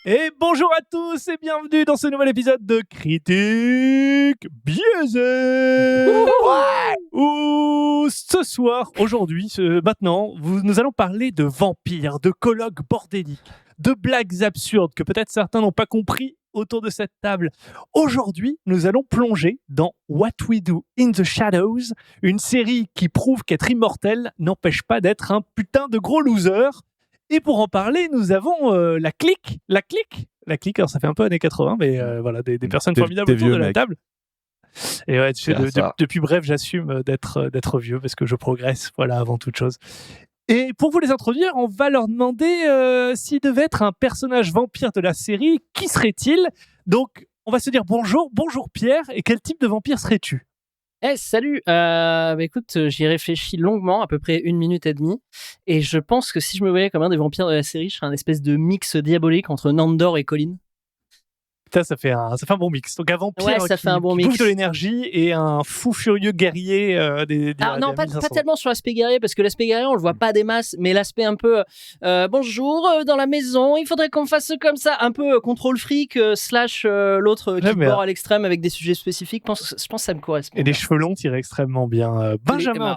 Et bonjour à tous et bienvenue dans ce nouvel épisode de Critique Biaisée. Où ce soir, aujourd'hui, maintenant, nous allons parler de vampires, de colloques bordéliques, de blagues absurdes que peut-être certains n'ont pas compris autour de cette table. Aujourd'hui, nous allons plonger dans What We Do in the Shadows, une série qui prouve qu'être immortel n'empêche pas d'être un putain de gros loser. Et pour en parler, nous avons la clique. Alors ça fait un peu années 80, mais voilà, des personnes formidables autour de la table. Et ouais, tu sais, depuis bref, j'assume d'être vieux parce que je progresse, voilà, avant toute chose. Et pour vous les introduire, on va leur demander s'il devait être un personnage vampire de la série, qui serait-il ? Donc, on va se dire bonjour Pierre, et quel type de vampire serais-tu ? Salut, écoute, j'y ai réfléchi longuement, à peu près 1 minute et demie, et je pense que si je me voyais comme un des vampires de la série, je serais un espèce de mix diabolique entre Nandor et Colin. Putain, ça fait un bon mix. Donc un vampire qui bouffe de l'énergie et un fou furieux guerrier non, pas tellement sur l'aspect guerrier, parce que l'aspect guerrier, on le voit pas des masses, mais l'aspect un peu bonjour, dans la maison, il faudrait qu'on fasse comme ça, un peu contrôle fric, slash l'autre qui bord à l'extrême avec des sujets spécifiques. Je pense que ça me correspond. Et des cheveux longs tirés extrêmement bien. Benjamin,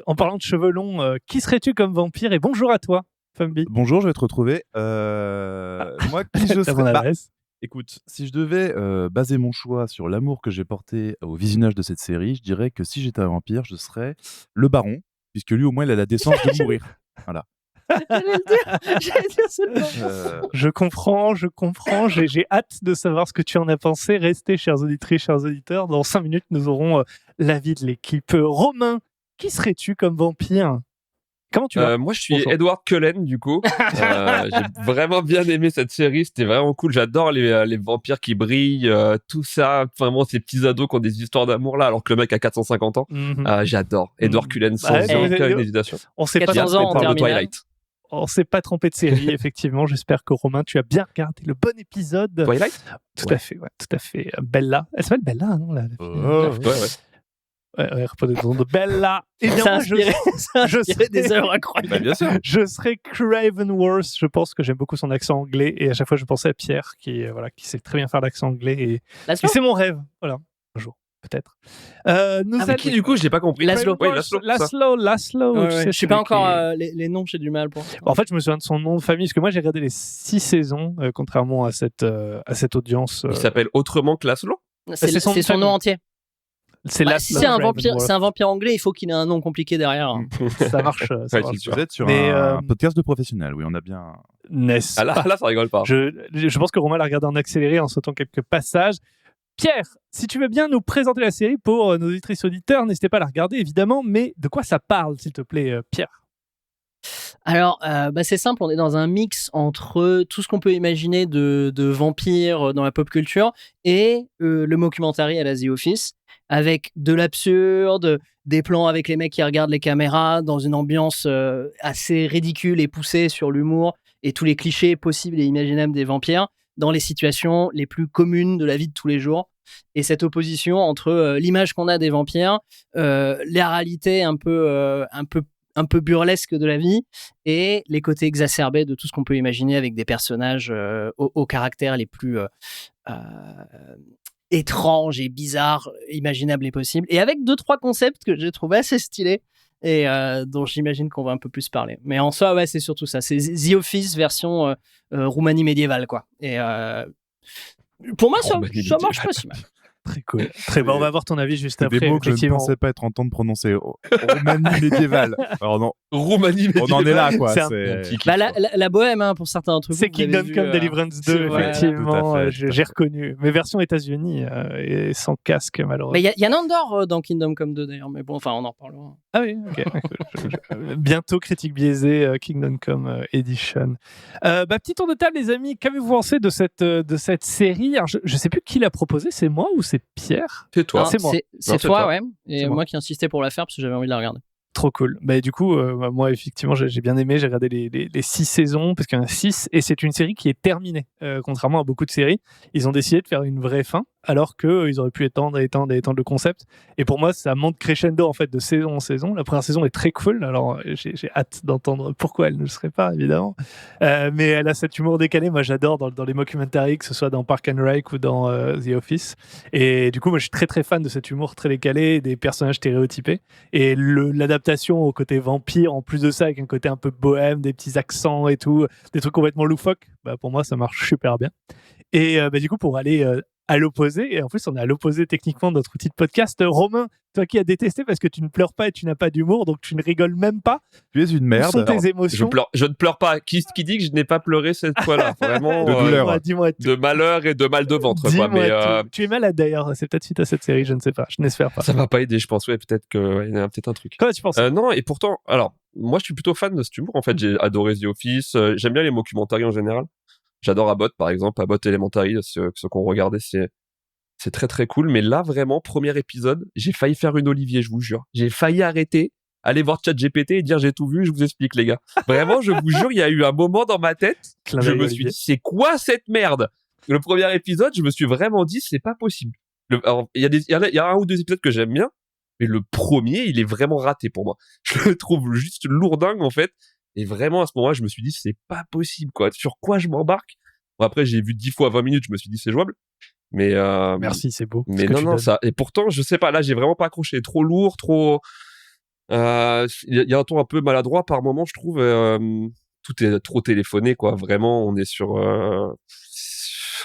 en parlant de cheveux longs, qui serais-tu comme vampire ? Et bonjour à toi, Fumby. Bonjour, je vais te retrouver. Moi, qui je serais ? Écoute, si je devais baser mon choix sur l'amour que j'ai porté au visionnage de cette série, je dirais que si j'étais un vampire, je serais le baron, puisque lui, au moins, il a la décence de mourir. Voilà. J'allais dire seulement. Je comprends. J'ai hâte de savoir ce que tu en as pensé. Restez, chères auditrices, chers auditeurs. Dans 5 minutes, nous aurons l'avis de l'équipe. Romain, qui serais-tu comme vampire ? Comment tu vas ? Moi, je suis Edward Cullen, du coup. J'ai vraiment bien aimé cette série. C'était vraiment cool. J'adore les vampires qui brillent, tout ça. Vraiment, ces petits ados qui ont des histoires d'amour là, alors que le mec a 450 ans. J'adore. Edward Cullen, sans aucune hésitation. On s'est pas trompé de Twilight. On s'est pas trompé de série, effectivement. J'espère que Romain, tu as bien regardé le bon épisode. Twilight ? Tout à fait. Bella. Elle s'appelle Bella, non là. Ouais, reprenez le nom de Bella. Et bien, je serais des œuvres incroyables. Bien sûr. Je serais Cravenworth. Je pense que j'aime beaucoup son accent anglais. Et à chaque fois, je pensais à Pierre, qui sait très bien faire l'accent anglais. Et c'est mon rêve. Voilà, un jour, peut-être. Qui, du coup, je l'ai pas compris. Laszlo. Oui, Laszlo. Je sais pas encore les noms, j'ai du mal pour. En fait, je me souviens de son nom de famille, parce que moi, j'ai regardé les 6 saisons, contrairement à cette audience. Il s'appelle autrement que Laszlo ? C'est son nom entier. Si c'est un vampire anglais, il faut qu'il ait un nom compliqué derrière. Ça marche. Vous êtes sur un podcast de professionnels, oui, on a bien. N'est-ce pas ? Là, ça rigole pas. Je pense que Romain l'a regardé en accéléré en sautant quelques passages. Pierre, si tu veux bien nous présenter la série pour nos auditrices auditeurs, n'hésitez pas à la regarder évidemment, mais de quoi ça parle, s'il te plaît, Pierre ? Alors, c'est simple, on est dans un mix entre tout ce qu'on peut imaginer de vampires dans la pop culture et le mockumentary à la The Office, avec de l'absurde, des plans avec les mecs qui regardent les caméras dans une ambiance assez ridicule et poussée sur l'humour et tous les clichés possibles et imaginables des vampires dans les situations les plus communes de la vie de tous les jours. Et cette opposition entre l'image qu'on a des vampires, la réalité un peu burlesque de la vie et les côtés exacerbés de tout ce qu'on peut imaginer avec des personnages au caractère les plus étranges et bizarres, imaginables et possibles, et avec 2-3 concepts que j'ai trouvé assez stylés et dont j'imagine qu'on va un peu plus parler. Mais en soi, ouais, c'est surtout ça. C'est The Office version Roumanie médiévale, quoi. Et pour moi, ça marche pas si mal. Très cool. Très bon. On va avoir ton avis juste après. Des mots que je ne pensais pas être en train de prononcer. Roumanie médiévale. Alors non. Roumanie médiévale. On en est là, quoi. La bohème, pour certains d'entre vous. C'est Kingdom Come Deliverance 2, effectivement. J'ai reconnu. Mais version États-Unis et sans casque, malheureusement. Mais il y a Nandor dans Kingdom Come 2, d'ailleurs. Mais bon, enfin, on en reparlera. Ah oui, ok. Bientôt, critique biaisée, Kingdom Come Edition. Petit tour de table, les amis. Qu'avez-vous pensé de cette série ? Alors, je ne sais plus qui l'a proposé. C'est moi ou c'est Pierre ? C'est toi. C'est moi. C'est toi, ouais. Et moi qui insistais pour la faire parce que j'avais envie de la regarder. Trop cool. Bah, du coup, moi, effectivement, j'ai bien aimé. J'ai regardé les 6 saisons, parce qu'il y en a 6, et c'est une série qui est terminée. Contrairement à beaucoup de séries, ils ont décidé de faire une vraie fin, alors qu'ils auraient pu étendre le concept. Et pour moi, ça monte crescendo, en fait, de saison en saison. La première saison est très cool. Alors, j'ai hâte d'entendre pourquoi elle ne le serait pas, évidemment. Mais elle a cet humour décalé. Moi, j'adore dans les mockumentaries, que ce soit dans Park and Rec ou dans The Office. Et du coup, moi, je suis très, très fan de cet humour très décalé, des personnages stéréotypés. Et l'adaptation au côté vampire, en plus de ça, avec un côté un peu bohème, des petits accents et tout, des trucs complètement loufoques, bah, pour moi, ça marche super bien. Et du coup, pour aller à l'opposé, et en plus, on est à l'opposé techniquement de notre outil de podcast, Romain, toi qui as détesté parce que tu ne pleures pas et tu n'as pas d'humour, donc tu ne rigoles même pas. Tu es une merde. Où sont tes émotions? Je ne pleure pas. Qui dit que je n'ai pas pleuré cette fois-là? Vraiment. De douleur. Dis-moi tout. De malheur et de mal de ventre. Quoi. Mais, Tu es malade d'ailleurs, c'est peut-être suite à cette série, je ne sais pas, je n'espère pas. Ça va pas aider, je pense. Ouais, peut-être qu'il y a peut-être un truc. Quoi tu penses? Non, et pourtant, alors, moi je suis plutôt fan de cet humour. En fait, j'ai adoré The Office. J'aime bien les mockumentaries en général. J'adore Abbott, par exemple. Abbott Elementary, ceux qu'on regardait, c'est très très cool. Mais là, vraiment, premier épisode, j'ai failli faire une Olivier, je vous jure. J'ai failli arrêter, aller voir ChatGPT et dire j'ai tout vu, je vous explique les gars. Vraiment, je vous jure, il y a eu un moment dans ma tête, je me suis dit c'est quoi cette merde? Le premier épisode, je me suis vraiment dit c'est pas possible. Alors, il y a un ou deux épisodes que j'aime bien, mais le premier, il est vraiment raté pour moi. Je le trouve juste lourdingue en fait. Et vraiment, à ce moment-là, je me suis dit c'est pas possible quoi. Sur quoi je m'embarque? Bon, après, j'ai vu 10 fois 20 minutes, je me suis dit c'est jouable. Mais merci, c'est beau. Mais non, ça. Et pourtant, je sais pas. Là, j'ai vraiment pas accroché. Trop lourd, trop. Il y a un ton un peu maladroit par moment, je trouve. Tout est trop téléphoné, quoi. Vraiment, on est sur.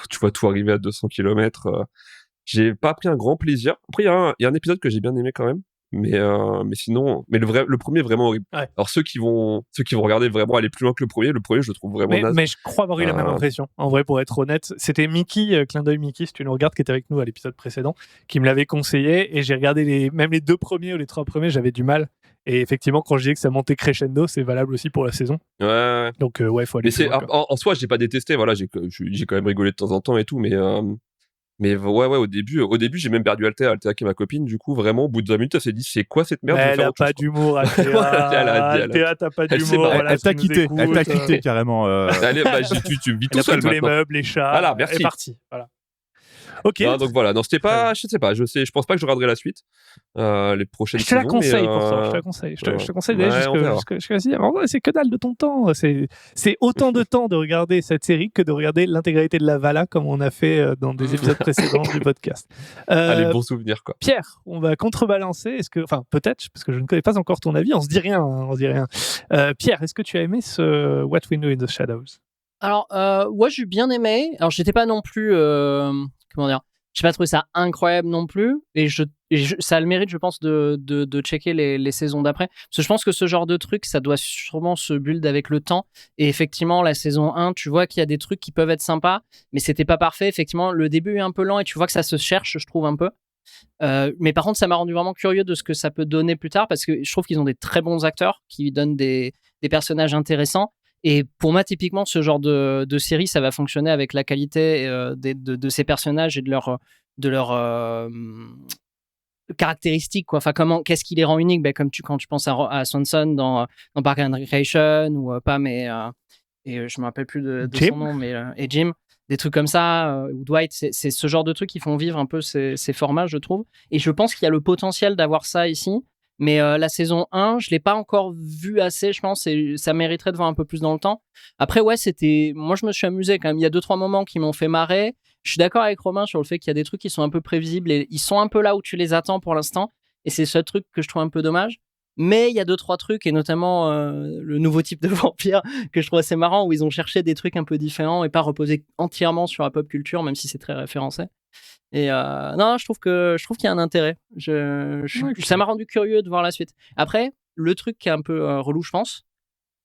Tu vois tout arriver à 200 km. J'ai pas pris un grand plaisir. Après, il y a un épisode que j'ai bien aimé quand même. Mais sinon, le premier est vraiment horrible. Ouais. Alors ceux qui vont regarder vraiment aller plus loin que le premier, je le trouve vraiment naze. Mais je crois avoir eu la même impression. En vrai, pour être honnête, c'était Mickey, clin d'œil Mickey, si tu nous regardes, qui était avec nous à l'épisode précédent, qui me l'avait conseillé, et j'ai regardé même les 2 premiers ou les 3 premiers, j'avais du mal. Et effectivement, quand je disais que ça montait crescendo, c'est valable aussi pour la saison. Ouais. Donc ouais, faut aller. Mais en soi, j'ai pas détesté. Voilà, j'ai quand même rigolé de temps en temps et tout, mais ouais, au début, j'ai même perdu Althea qui est ma copine. Du coup, vraiment, au bout de 20 minutes, elle s'est dit, c'est quoi cette merde? Elle a pas d'humour, Althea. Althea, t'as pas d'humour. Elle t'a quitté. Elle t'a quitté carrément. Allez, tu vis tout seul tous les maintenant. meubles, les chats. Voilà, merci. Elle est partie. Voilà. Ok. Non, donc voilà, non, c'était pas, je sais pas, je pense pas que je regarderai la suite, les prochaines saisons. Je te la conseille pourtant, je te conseille d'aller jusqu'à c'est que dalle de ton temps, c'est autant de temps de regarder cette série que de regarder l'intégralité de la Vala comme on a fait dans des épisodes précédents du podcast. Allez, bons souvenirs quoi. Pierre, on va contrebalancer, peut-être, parce que je ne connais pas encore ton avis, on se dit rien. Pierre, est-ce que tu as aimé ce What We Know in the Shadows? Alors, ouais, j'ai bien aimé. Alors, j'étais pas non plus, comment dire, j'ai pas trouvé ça incroyable non plus. Et ça a le mérite, je pense, de checker les saisons d'après. Parce que je pense que ce genre de truc, ça doit sûrement se build avec le temps. Et effectivement, la saison 1, tu vois qu'il y a des trucs qui peuvent être sympas, mais c'était pas parfait. Effectivement, le début est un peu lent et tu vois que ça se cherche, je trouve, un peu. Mais par contre, ça m'a rendu vraiment curieux de ce que ça peut donner plus tard, parce que je trouve qu'ils ont des très bons acteurs qui donnent des personnages intéressants. Et pour moi, typiquement, ce genre de série, ça va fonctionner avec la qualité de ces personnages et de leurs caractéristiques, quoi. Enfin, qu'est-ce qui les rend uniques? Quand tu penses à Swanson dans Park and Recreation, ou Pam et je me rappelle plus de son nom, mais et Jim, des trucs comme ça, ou Dwight, c'est ce genre de trucs qui font vivre un peu ces formats, je trouve. Et je pense qu'il y a le potentiel d'avoir ça ici. Mais la saison 1, je l'ai pas encore vue assez, je pense, et ça mériterait de voir un peu plus dans le temps. Après, ouais, moi, je me suis amusé quand même. Il y a 2-3 moments qui m'ont fait marrer. Je suis d'accord avec Romain sur le fait qu'il y a des trucs qui sont un peu prévisibles et ils sont un peu là où tu les attends pour l'instant. Et c'est ce truc que je trouve un peu dommage. Mais il y a 2-3 trucs, et notamment le nouveau type de vampire que je trouve assez marrant, où ils ont cherché des trucs un peu différents et pas reposé entièrement sur la pop culture, même si c'est très référencé. Et non, je trouve qu'il y a un intérêt. Ça m'a rendu curieux de voir la suite. Après, le truc qui est un peu relou, je pense,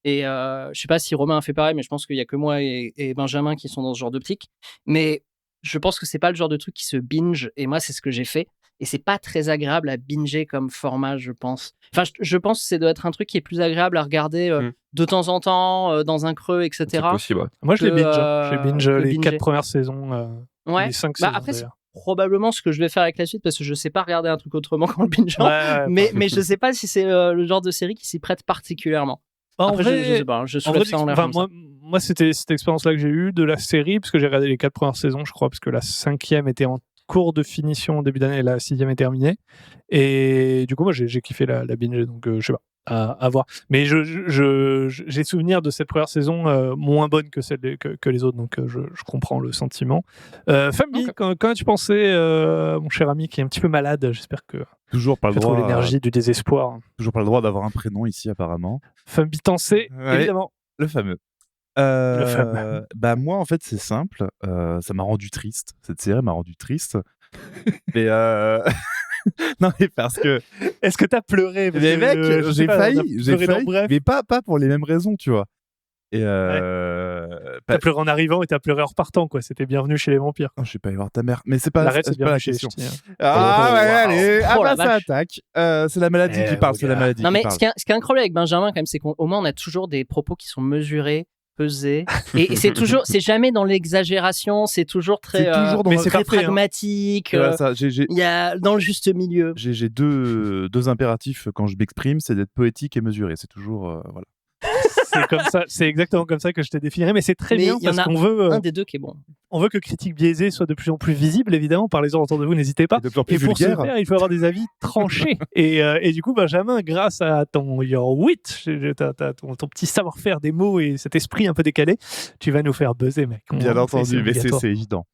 et je sais pas si Romain a fait pareil, mais je pense qu'il y a que moi et Benjamin qui sont dans ce genre d'optique. Mais je pense que c'est pas le genre de truc qui se binge, et moi, c'est ce que j'ai fait. Et c'est pas très agréable à binger comme format, je pense. Enfin, je pense que ça doit être un truc qui est plus agréable à regarder de temps en temps, dans un creux, etc. C'est possible, ouais. Moi, je l'ai binge. J'ai binge les 4 premières saisons. Ouais. Les 5 saisons, après, d'ailleurs. probablement ce que je vais faire avec la suite parce que je sais pas regarder un truc autrement qu'en le bingeant. Mais je sais pas si c'est le genre de série qui s'y prête particulièrement. Après, je sais pas, je soulève ça en l'air. Moi, c'était cette expérience-là que j'ai eue de la série, parce que j'ai regardé les 4 premières saisons, je crois, parce que la 5e était en cours de finition au début d'année et la 6e est terminée. Et du coup, moi, j'ai kiffé la binge, donc je sais pas. À voir. Mais j'ai souvenir de cette première saison moins bonne que celle que les autres, donc je comprends le sentiment. Family, quand as-tu pensé, mon cher ami qui est un petit peu malade, j'espère que toujours pas le droit l'énergie du désespoir. Toujours pas le droit d'avoir un prénom ici apparemment. Family Tancé, évidemment. Le fameux. Bah moi en fait c'est simple, ça m'a rendu triste. Cette série m'a rendu triste. Mais non mais parce que est-ce que t'as pleuré? Mais mec, j'ai failli, mais pas pour les mêmes raisons, tu vois. Et t'as pleuré en arrivant et t'as pleuré en repartant, quoi. C'était Bienvenue chez les vampires. Oh, je vais pas y voir ta mère, mais c'est pas la question. Allez, ça attaque. C'est la maladie qui parle, c'est la maladie. Non mais qui ce qui est incroyable avec Benjamin quand même, c'est qu'au moins on a toujours des propos qui sont mesurés, pesés, et c'est jamais dans l'exagération, c'est toujours très pragmatique. Il y a dans le juste milieu. J'ai deux impératifs quand je m'exprime, c'est d'être poétique et mesuré. C'est toujours voilà. C'est comme ça, c'est exactement comme ça que je t'ai défini, mais c'est très bien parce qu'on veut un des deux qui est bon. On veut que Critique Biaisée soit de plus en plus visible, évidemment. Parlez-en autour de vous, n'hésitez pas. Et de plus en plus pour vulgaire. ce faire, il faut avoir des avis tranchés. Et du coup, Benjamin, grâce à ton your wit, ton petit savoir-faire des mots et cet esprit un peu décalé, tu vas nous faire buzzer, mec. Bien entendu, mais c'est évident.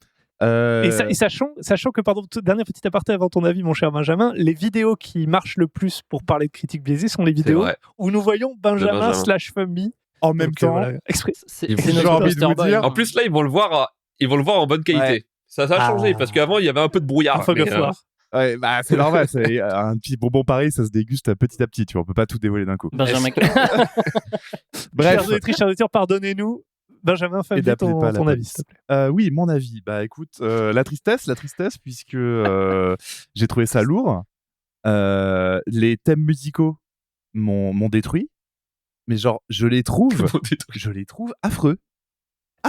Et sachant que, pardon, dernier petit aparté avant ton avis, mon cher Benjamin, les vidéos qui marchent le plus pour parler de Critique Biaisée sont les vidéos où nous voyons Benjamin / Family en même temps. Voilà, exprès. C'est notre envie de vous dire. En plus, là, ils vont le voir en bonne qualité. Ouais. Ça a changé parce qu'avant, il y avait un peu de brouillard. Ouais, bah, c'est normal. Un petit bonbon pareil, ça se déguste petit à petit. Tu vois, on peut pas tout dévoiler d'un coup. Benjamin. Bref. Chers auditeurs, pardonnez-nous. Benjamin, fais ton avis, s'il te plaît. Oui, mon avis. Bah écoute, la tristesse, puisque j'ai trouvé ça lourd. Les thèmes musicaux m'ont détruit. Mais genre, je les trouve affreux.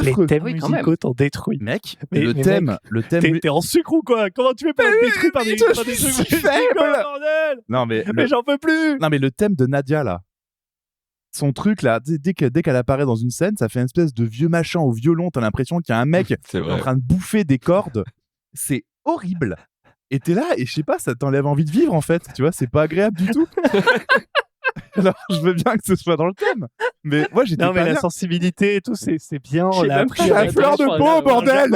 Les thèmes musicaux t'ont détruit. Mec, le thème. T'es en sucre ou quoi? Comment tu fais pas être détruit par des trucs musicaux, bordel? Non, mais j'en peux plus. Non, mais le thème de Nadia, là. Son truc, là, dès qu'elle apparaît dans une scène, ça fait une espèce de vieux machin au violon. T'as l'impression qu'il y a un mec en train de bouffer des cordes. C'est horrible. Et t'es là, et je sais pas, ça t'enlève envie de vivre, en fait. Tu vois, c'est pas agréable du tout. Alors, je veux bien que ce soit dans le thème, mais moi j'étais non, mais la sensibilité et tout, c'est bien. On l'a appris à fleur de peau, bordel.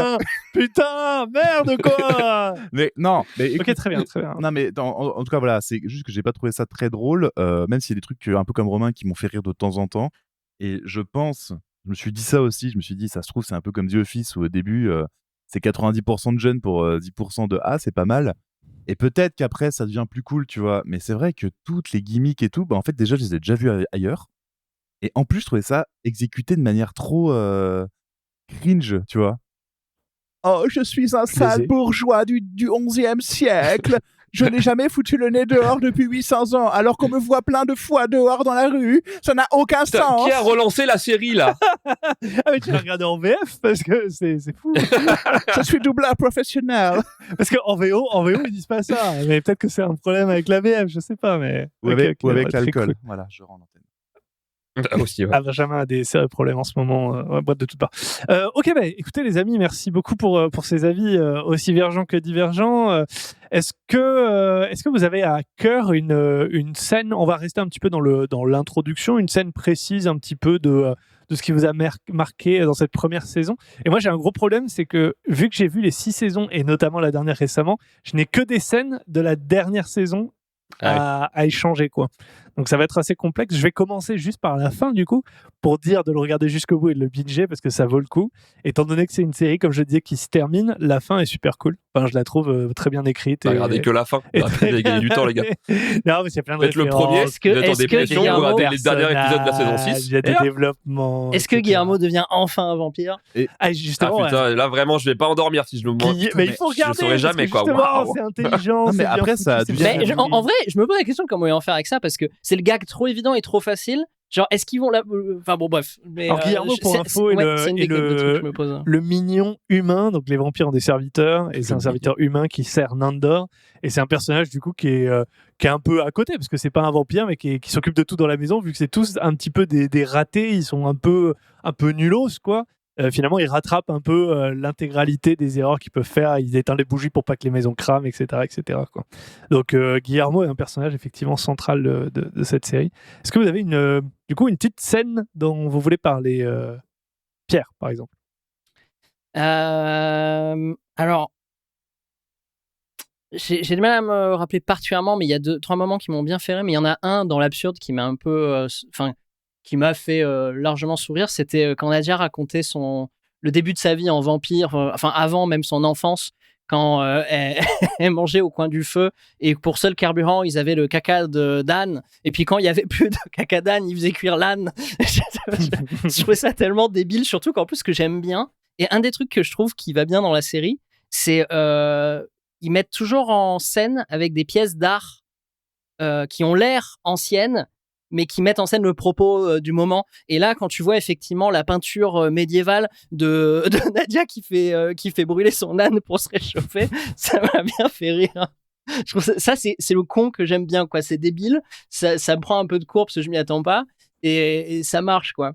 Putain, merde quoi. Mais non, mais écoute, ok, très bien. Non, mais en tout cas, voilà, c'est juste que j'ai pas trouvé ça très drôle, même s'il y a des trucs un peu comme Romain qui m'ont fait rire de temps en temps. Et je me suis dit ça aussi, je me suis dit, ça se trouve, c'est un peu comme The Office où au début, c'est 90% de jeunes pour 10% de c'est pas mal. Et peut-être qu'après, ça devient plus cool, tu vois. Mais c'est vrai que toutes les gimmicks et tout, bah, en fait, déjà, je les ai déjà vus ailleurs. Et en plus, je trouvais ça exécuté de manière trop cringe, tu vois. Oh, je suis un sale bourgeois du 11e siècle. Je n'ai jamais foutu le nez dehors depuis 800 ans, alors qu'on me voit plein de fois dehors dans la rue. Ça n'a aucun sens. Qui a relancé la série, là? Ah, mais tu l'as regardé en VF parce que c'est fou. Je suis doubleur professionnel. Parce qu'en VO, ils disent pas ça. Mais peut-être que c'est un problème avec la VF, je sais pas. Mais... Ou avec l'alcool. Cool. Voilà, je rends l'antenne. Aussi, ouais. Benjamin a des sérieux problèmes en ce moment, boîte de toutes parts. Ok, bah, écoutez les amis, merci beaucoup pour ces avis aussi divergents que divergents. Est-ce que vous avez à cœur une scène, on va rester un petit peu dans l'introduction, une scène précise un petit peu de ce qui vous a marqué dans cette première saison? Et moi j'ai un gros problème, c'est que vu que j'ai vu les 6 saisons et notamment la dernière récemment, je n'ai que des scènes de la dernière saison à échanger, quoi. Donc ça va être assez complexe. Je vais commencer juste par la fin du coup pour dire de le regarder jusqu'au bout et de le binger parce que ça vaut le coup. Étant donné que c'est une série, comme je disais, qui se termine, la fin est super cool. Enfin, je la trouve très bien écrite. Regardez que la fin. Vous avez gagné du temps, les gars. Non, mais il y a plein de références. Le premier, vous êtes en dépression, vous regardez les derniers épisodes de la saison 6. Il y a des développements. Est-ce que Guillermo devient enfin un vampire? Justement, putain, là vraiment, je vais pas endormir si je le montre. Mais il faut regarder. Je saurais jamais, quoi. C'est intelligent. Non, mais après, ça en vrai, je me pose la question de comment ils vont faire avec ça parce que c'est le gag trop évident et trop facile Genre, est-ce qu'ils vont là. Enfin bon, bref. Mais, Alors, Guillermo, pour info, c'est une des questions que je me pose. le mignon humain. Donc, les vampires ont des serviteurs, et c'est un serviteur humain qui sert Nandor. Et c'est un personnage, du coup, qui est un peu à côté, parce que c'est pas un vampire, mais qui s'occupe de tout dans la maison, vu que c'est tous un petit peu des ratés. Ils sont un peu nulos, quoi. Finalement, ils rattrapent un peu l'intégralité des erreurs qu'ils peuvent faire. Ils éteignent les bougies pour pas que les maisons crament, etc., etc., quoi. Donc, Guillermo est un personnage effectivement central de cette série. Est-ce que vous avez une petite scène dont vous voulez parler, Pierre, par exemple? Alors, j'ai du mal à me rappeler particulièrement, mais il y a 2-3 moments qui m'ont bien fait rire. Mais il y en a un dans l'absurde qui m'a un peu, qui m'a fait largement sourire. C'était quand Nadia racontait le début de sa vie en vampire, enfin avant même son enfance, quand elle mangeait au coin du feu et pour seul carburant ils avaient le caca d'âne, et puis quand il y avait plus de caca d'âne ils faisaient cuire l'âne. Je trouvais ça tellement débile, surtout qu'en plus, ce que j'aime bien, et un des trucs que je trouve qui va bien dans la série, c'est ils mettent toujours en scène avec des pièces d'art qui ont l'air anciennes, mais qui mettent en scène le propos du moment. Et là, quand tu vois effectivement la peinture médiévale de Nadia qui fait brûler son âne pour se réchauffer, ça m'a bien fait rire. Je trouve ça c'est le con que j'aime bien, quoi. C'est débile, ça me prend un peu de cours parce que je m'y attends pas, et ça marche, quoi.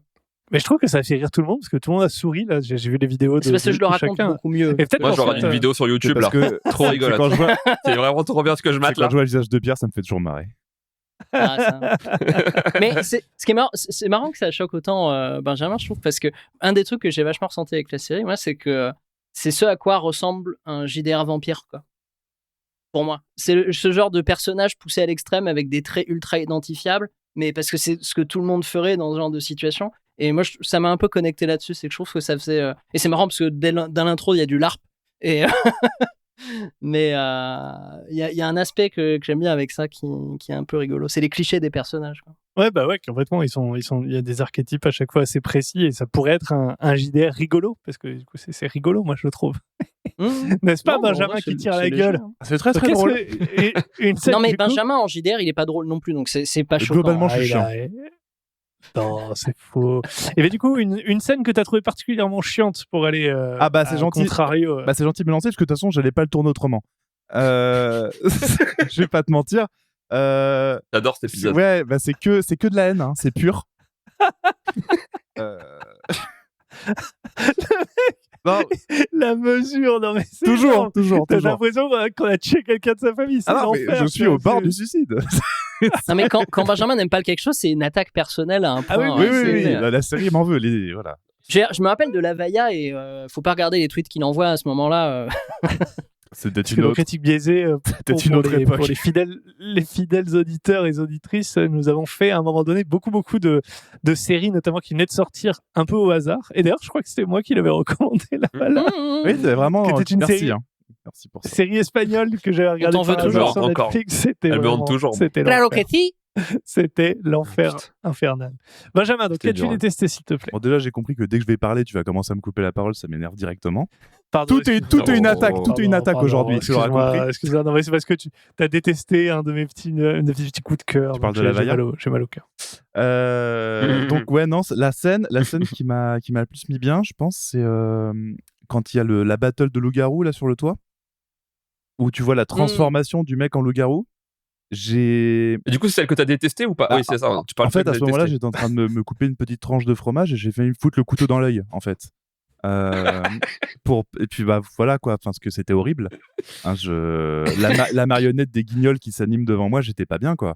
Mais je trouve que ça fait rire tout le monde, parce que tout le monde a souri, là. J'ai vu des vidéos de c'est parce que je le raconte chacun. beaucoup mieux. Et Moi, j'aurai une vidéo sur YouTube, là. Trop rigolote. C'est vraiment trop bien ce que je mate, Quand là. je vois le visage de Pierre, ça me fait toujours marrer. Mais ce qui est marrant, c'est marrant que ça choque autant Benjamin, je trouve, parce que un des trucs que j'ai vachement ressenti avec la série, moi, c'est que c'est ce à quoi ressemble un JDR vampire, quoi. Pour moi, c'est ce genre de personnage poussé à l'extrême avec des traits ultra identifiables, mais parce que c'est ce que tout le monde ferait dans ce genre de situation. Et moi, ça m'a un peu connecté là-dessus, c'est que je trouve que ça faisait. Et c'est marrant parce que dans l'intro, il y a du LARP. Et mais il y a un aspect que j'aime bien avec ça qui est un peu rigolo. C'est les clichés des personnages, quoi. Ouais, complètement. Il y a des archétypes à chaque fois assez précis, et ça pourrait être un JDR rigolo, parce que du coup, c'est rigolo, moi, je le trouve. N'est-ce pas, Benjamin qui tire la gueule? C'est très très drôle. Non, mais Benjamin en JDR, il est pas drôle non plus, donc c'est pas choquant. Globalement, je suis chiant. Non, c'est faux. Et bien, du coup, une scène que tu as trouvée particulièrement chiante pour aller c'est gentil. contrario. C'est gentil de me lancer, parce que de toute façon, j'allais pas le tourner autrement. Je vais pas te mentir. J'adore cet épisode. Ouais, c'est que de la haine, hein. C'est pur. Non. La mesure, non mais c'est toujours. T'as l'impression qu'on a tué quelqu'un de sa famille. C'est mais je suis au bord du suicide. Non, mais quand Benjamin n'aime pas quelque chose, c'est une attaque personnelle à un point. Oui. La série m'en veut. Voilà. Je me rappelle de Lavaya, et faut pas regarder les tweets qu'il envoie à ce moment-là. C'est peut-être une autre critique biaisée. Pour les fidèles auditeurs et auditrices, nous avons fait à un moment donné beaucoup de séries, notamment qui venaient de sortir un peu au hasard. Et d'ailleurs, je crois que c'était moi qui l'avais recommandé là. Oui, c'est vraiment. C'était une série. Merci pour ça. Série espagnole que j'avais regardée par hasard sur Netflix. C'était Claro que si. C'était l'enfer infernal. Benjamin, donc qu'as-tu détesté, s'il te plaît? Bon, déjà, j'ai compris que dès que je vais parler, tu vas commencer à me couper la parole, ça m'énerve directement. Pardon, tout est une attaque aujourd'hui. Excuse-moi, non, mais c'est parce que tu as détesté un de mes petits coups de cœur. Tu parles de la Vaya. J'ai mal au cœur. Donc ouais, non, la scène qui m'a le plus mis bien, je pense, c'est quand il y a la battle de loup-garou là sur le toit, où tu vois la transformation du mec en loup-garou. Et du coup, c'est celle que t'as détestée ou pas? Oui, c'est ça. Tu parles en fait, à ce moment-là, j'étais en train de me couper une petite tranche de fromage et j'ai fait me foutre le couteau dans l'œil, en fait. Et puis voilà quoi, parce que c'était horrible. Hein, la marionnette des Guignols qui s'anime devant moi, j'étais pas bien, quoi.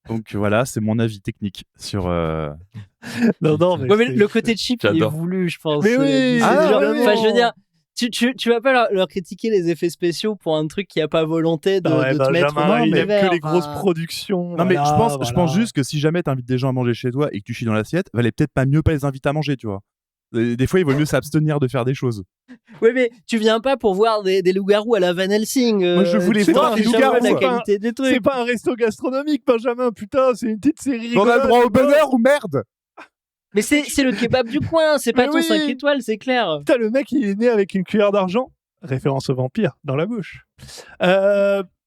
Donc voilà, c'est mon avis technique sur. Non, mais le côté cheap, il est voulu, je pense. Mais oui. Je veux dire. Tu vas pas leur critiquer les effets spéciaux pour un truc qui a pas volonté de te mettre dans il aime que les grosses productions. Non, mais je pense juste que si jamais t'invites des gens à manger chez toi et que tu chies dans l'assiette, valait peut-être pas mieux pas les inviter à manger, tu vois. Des fois, il vaut mieux s'abstenir de faire des choses. Oui, mais tu viens pas pour voir des loups-garous à la Van Helsing. Moi, je voulais voir des loups-garous. La qualité des trucs. C'est pas un resto gastronomique, Benjamin. Putain, c'est une petite série. On a le droit au bonheur ou merde? Mais c'est le kebab du coin, c'est pas ton 5 étoiles, c'est clair. Putain, le mec, il est né avec une cuillère d'argent. Référence au vampire dans la bouche.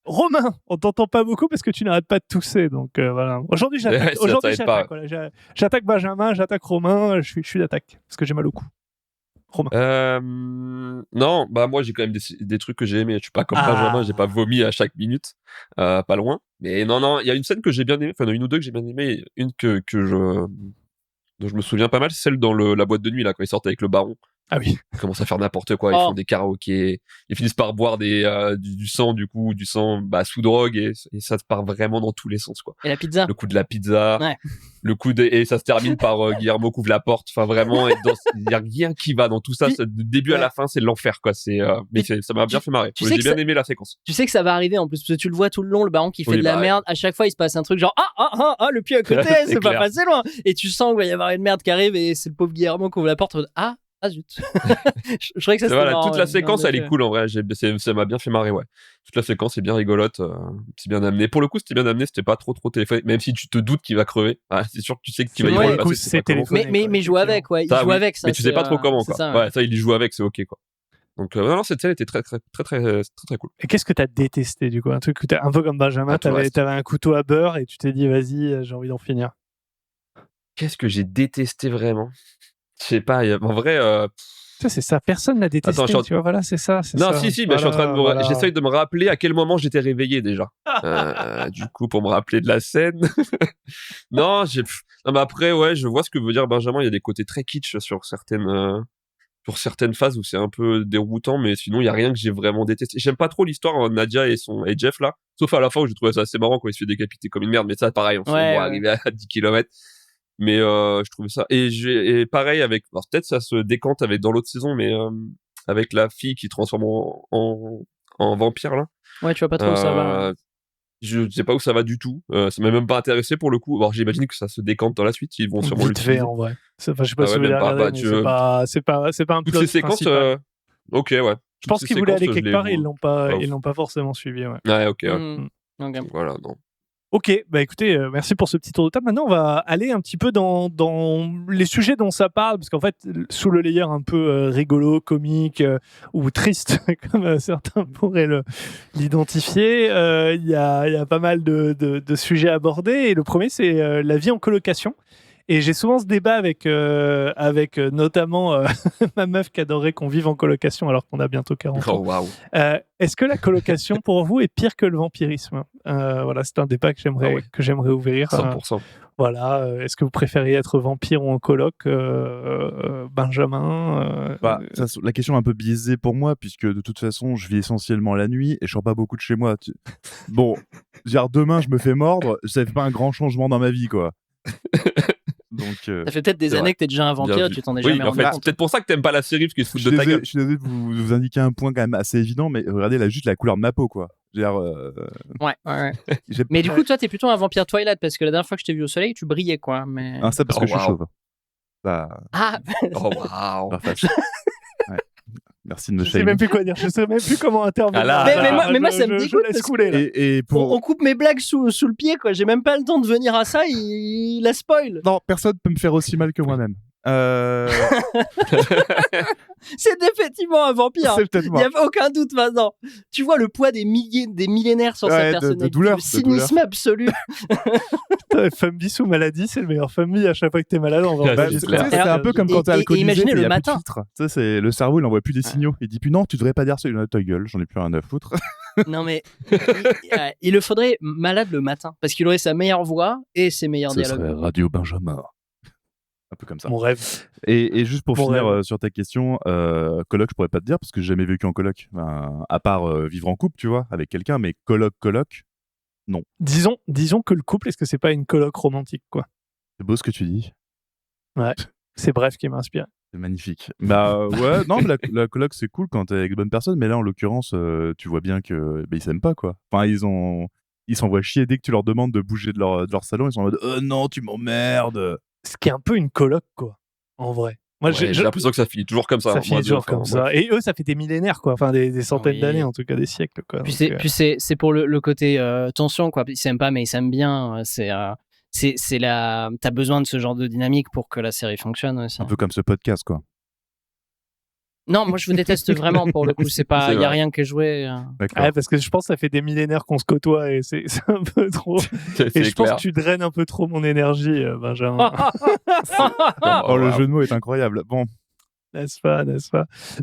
Romain, on t'entend pas beaucoup parce que tu n'arrêtes pas de tousser, donc voilà. Aujourd'hui, j'attaque. Ouais, ça aide pas. Voilà. J'attaque Benjamin, j'attaque Romain, je suis d'attaque parce que j'ai mal au cou. Romain. Non, bah moi j'ai quand même des trucs que j'ai aimés. Je suis pas comme Benjamin, j'ai pas vomi à chaque minute, pas loin. Mais non, il y a une scène que j'ai bien aimée, enfin il y en a une ou deux que j'ai bien aimé, une dont je me souviens pas mal, c'est celle dans la boîte de nuit là quand ils sortent avec le baron. Ah oui. Ils commencent à faire n'importe quoi, ils font des karaokés, ils finissent par boire du sang sous drogue et ça se part vraiment dans tous les sens quoi. Et la pizza. Le coup de la pizza, Ouais. le coup et ça se termine par Guillermo couvre la porte. Enfin vraiment, il y a rien qui va dans tout ça. Puis, Du début à la fin, c'est l'enfer quoi. Ça m'a bien fait marrer. J'ai bien aimé la séquence. Tu sais que ça va arriver en plus parce que tu le vois tout le long, le baron qui fait de la merde. À chaque fois, il se passe un truc genre le pied à côté, c'est pas passé loin. Et tu sens qu'il va y avoir une merde qui arrive et c'est le pauvre Guillermo qui ouvre la porte. Ah zut. Je trouvais que ça c'était marrant, toute la séquence elle est cool en vrai, ça m'a bien fait marrer ouais. Toute la séquence est bien rigolote, c'est bien amené. Pour le coup, c'était bien amené, c'était pas trop téléphoné, même si tu te doutes qu'il va crever. C'est sûr que tu sais qu'il va y avoir mais joue avec ouais, il joue avec ça. Mais tu sais pas trop comment quoi. Ça, ouais, ça il y joue avec, c'est OK quoi. Donc non, cette scène était très cool. Et qu'est-ce que t'as détesté du coup? Un truc où t'es un peu comme Benjamin, t'avais un couteau à beurre et tu t'es dit vas-y, j'ai envie d'en finir. Qu'est-ce que j'ai détesté vraiment? Je sais pas, en vrai. Ça, c'est ça, personne n'a détesté. Attends, tu vois, voilà, c'est ça. Non, ça. Si, mais je suis en train de j'essaye de me rappeler à quel moment j'étais réveillé déjà. Du coup, pour me rappeler de la scène. Non, mais après, ouais, je vois ce que veut dire Benjamin. Il y a des côtés très kitsch sur certaines phases où c'est un peu déroutant, mais sinon, il y a rien que j'ai vraiment détesté. J'aime pas trop l'histoire Nadia et Jeff là. Sauf à la fin où j'ai trouvé ça assez marrant quand il se fait décapiter comme une merde, mais ça, pareil, on va arriver à 10 km. Mais je trouvais ça et pareil avec alors peut-être ça se décante avec dans l'autre saison mais avec la fille qui transforme en vampire là. Ouais, tu vois pas trop où ça va. Je sais pas où ça va du tout. Ça m'a même pas intéressé pour le coup. Alors j'imagine que ça se décante dans la suite, ils vont sûrement l'utiliser en vrai. Enfin, je sais pas si vous regardé, c'est pas un plot toutes ces séquences OK ouais. Je pense qu'ils voulaient aller quelque part et ils l'ont pas forcément suivi ouais. Ouais, OK. Voilà, non. Ok, bah écoutez, merci pour ce petit tour de table. Maintenant, on va aller un petit peu dans les sujets dont ça parle, parce qu'en fait, sous le layer un peu rigolo, comique ou triste, comme certains pourraient l'identifier, il y a pas mal de sujets abordés. Et le premier, c'est la vie en colocation. Et j'ai souvent ce débat avec notamment ma meuf qui adorerait qu'on vive en colocation alors qu'on a bientôt 40 ans. Oh, waouh. Est-ce que la colocation pour vous est pire que le vampirisme? Voilà, c'est un débat que j'aimerais ouvrir. 100%. Voilà, est-ce que vous préférez être vampire ou en coloc, Benjamin la question est un peu biaisée pour moi, puisque de toute façon, je vis essentiellement la nuit et je sors pas beaucoup de chez moi. Bon, genre demain, je me fais mordre, ça fait pas un grand changement dans ma vie, quoi. Donc, ça fait peut-être des années que t'es déjà un vampire, tu t'en es jamais rendu compte. C'est peut-être pour ça que t'aimes pas la série, parce qu'ils se foutent de ta gueule. Je suis désolé de vous indiquer un point quand même assez évident, mais regardez juste la couleur de ma peau, quoi. Ouais. Mais du coup, toi, t'es plutôt un vampire Twilight, parce que la dernière fois que je t'ai vu au soleil, tu brillais, quoi. Mais... Ah, ça parce que je suis chauve. Ah. Oh waouh. Ouais. Merci de me Je sais même plus quoi dire, je sais même plus comment intervenir. Mais moi, ça me dégoûte. Je laisse couler, là. Et on coupe mes blagues sous le pied, quoi. J'ai même pas le temps de venir à ça, il la spoil. Non, personne peut me faire aussi mal que moi-même. C'est effectivement un vampire. C'est peut-être moi. Il n'y a aucun doute maintenant. Tu vois le poids des millénaires sur cette personnalité. De douleur. Le cynisme absolu. Femme sous maladie, c'est le meilleur famille à chaque fois que t'es malade. C'est un peu comme quand t'es alcoolisé. Imaginez le matin. C'est le cerveau, il envoie plus des signaux. Il dit plus non, tu devrais pas dire ça. Il a ta gueule, j'en ai plus rien à foutre. Non mais il le faudrait malade le matin parce qu'il aurait sa meilleure voix et ses meilleurs dialogues. Ce serait Radio Benjamin. Un peu comme ça. Mon rêve. Et juste pour finir sur ta question, coloc, je pourrais pas te dire parce que j'ai jamais vécu en coloc. Enfin, à part vivre en couple, tu vois, avec quelqu'un, mais coloc, non. Disons que le couple, est-ce que c'est pas une coloc romantique, quoi? C'est beau ce que tu dis. Ouais. C'est Bref qui m'a inspiré. C'est magnifique. Bah ouais, non, mais la coloc c'est cool quand t'es avec de bonnes personnes, mais là en l'occurrence, tu vois bien que ils s'aiment pas, quoi. Enfin, ils s'envoient chier dès que tu leur demandes de bouger de leur salon, ils sont en mode non, tu m'emmerdes. Ce qui est un peu une coloc, quoi, en vrai. Moi, j'ai l'impression que ça finit toujours comme ça. Ça finit toujours comme ça. Et eux, ça fait des millénaires, quoi. Enfin, des centaines d'années, en tout cas, des siècles, quoi. Puis c'est pour le côté tension, quoi. Ils s'aiment pas, mais ils s'aiment bien. T'as besoin de ce genre de dynamique pour que la série fonctionne aussi. Un peu comme ce podcast, quoi. Non, moi je vous déteste vraiment pour le coup. Il n'y a vrai. rien que jouer. D'accord. Ouais, parce que je pense que ça fait des millénaires qu'on se côtoie et c'est un peu trop. Et je pense que tu draines un peu trop mon énergie, Benjamin. Oh, le jeu de mots est incroyable. Bon, N'est-ce pas? Non,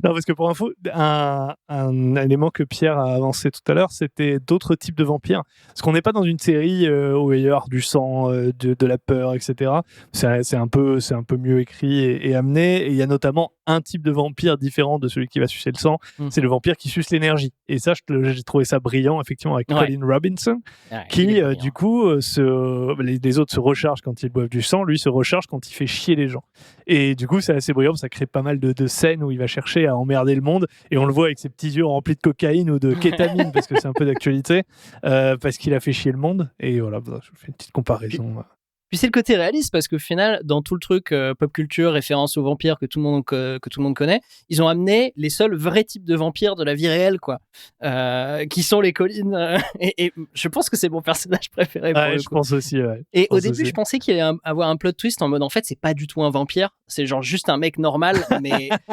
parce que pour info, un élément que Pierre a avancé tout à l'heure, c'était d'autres types de vampires. Parce qu'on n'est pas dans une série où il y a du sang, de la peur, etc. C'est un peu mieux écrit et amené. Et il y a notamment un type de vampire différent de celui qui va sucer le sang. C'est le vampire qui suce l'énergie. Et ça, j'ai trouvé ça brillant, effectivement, avec Colin Robinson, qui, du coup, les autres se rechargent quand ils boivent du sang. Lui se recharge quand il fait chier les gens. Et du coup, c'est assez brillant. Ça crée pas mal de scènes où il va chercher à emmerder le monde et on le voit avec ses petits yeux remplis de cocaïne ou de kétamine parce que c'est un peu d'actualité parce qu'il a fait chier le monde et voilà, je vous fais une petite comparaison. Puis c'est le côté réaliste parce qu'au final, dans tout le truc pop culture, référence aux vampires que tout le monde connaît, ils ont amené les seuls vrais types de vampires de la vie réelle, quoi, qui sont les collines. Et je pense que c'est mon personnage préféré. Pour le coup. Je pense aussi. Ouais. Et au début, je pensais qu'il allait avoir un plot twist en mode en fait, c'est pas du tout un vampire, c'est genre juste un mec normal,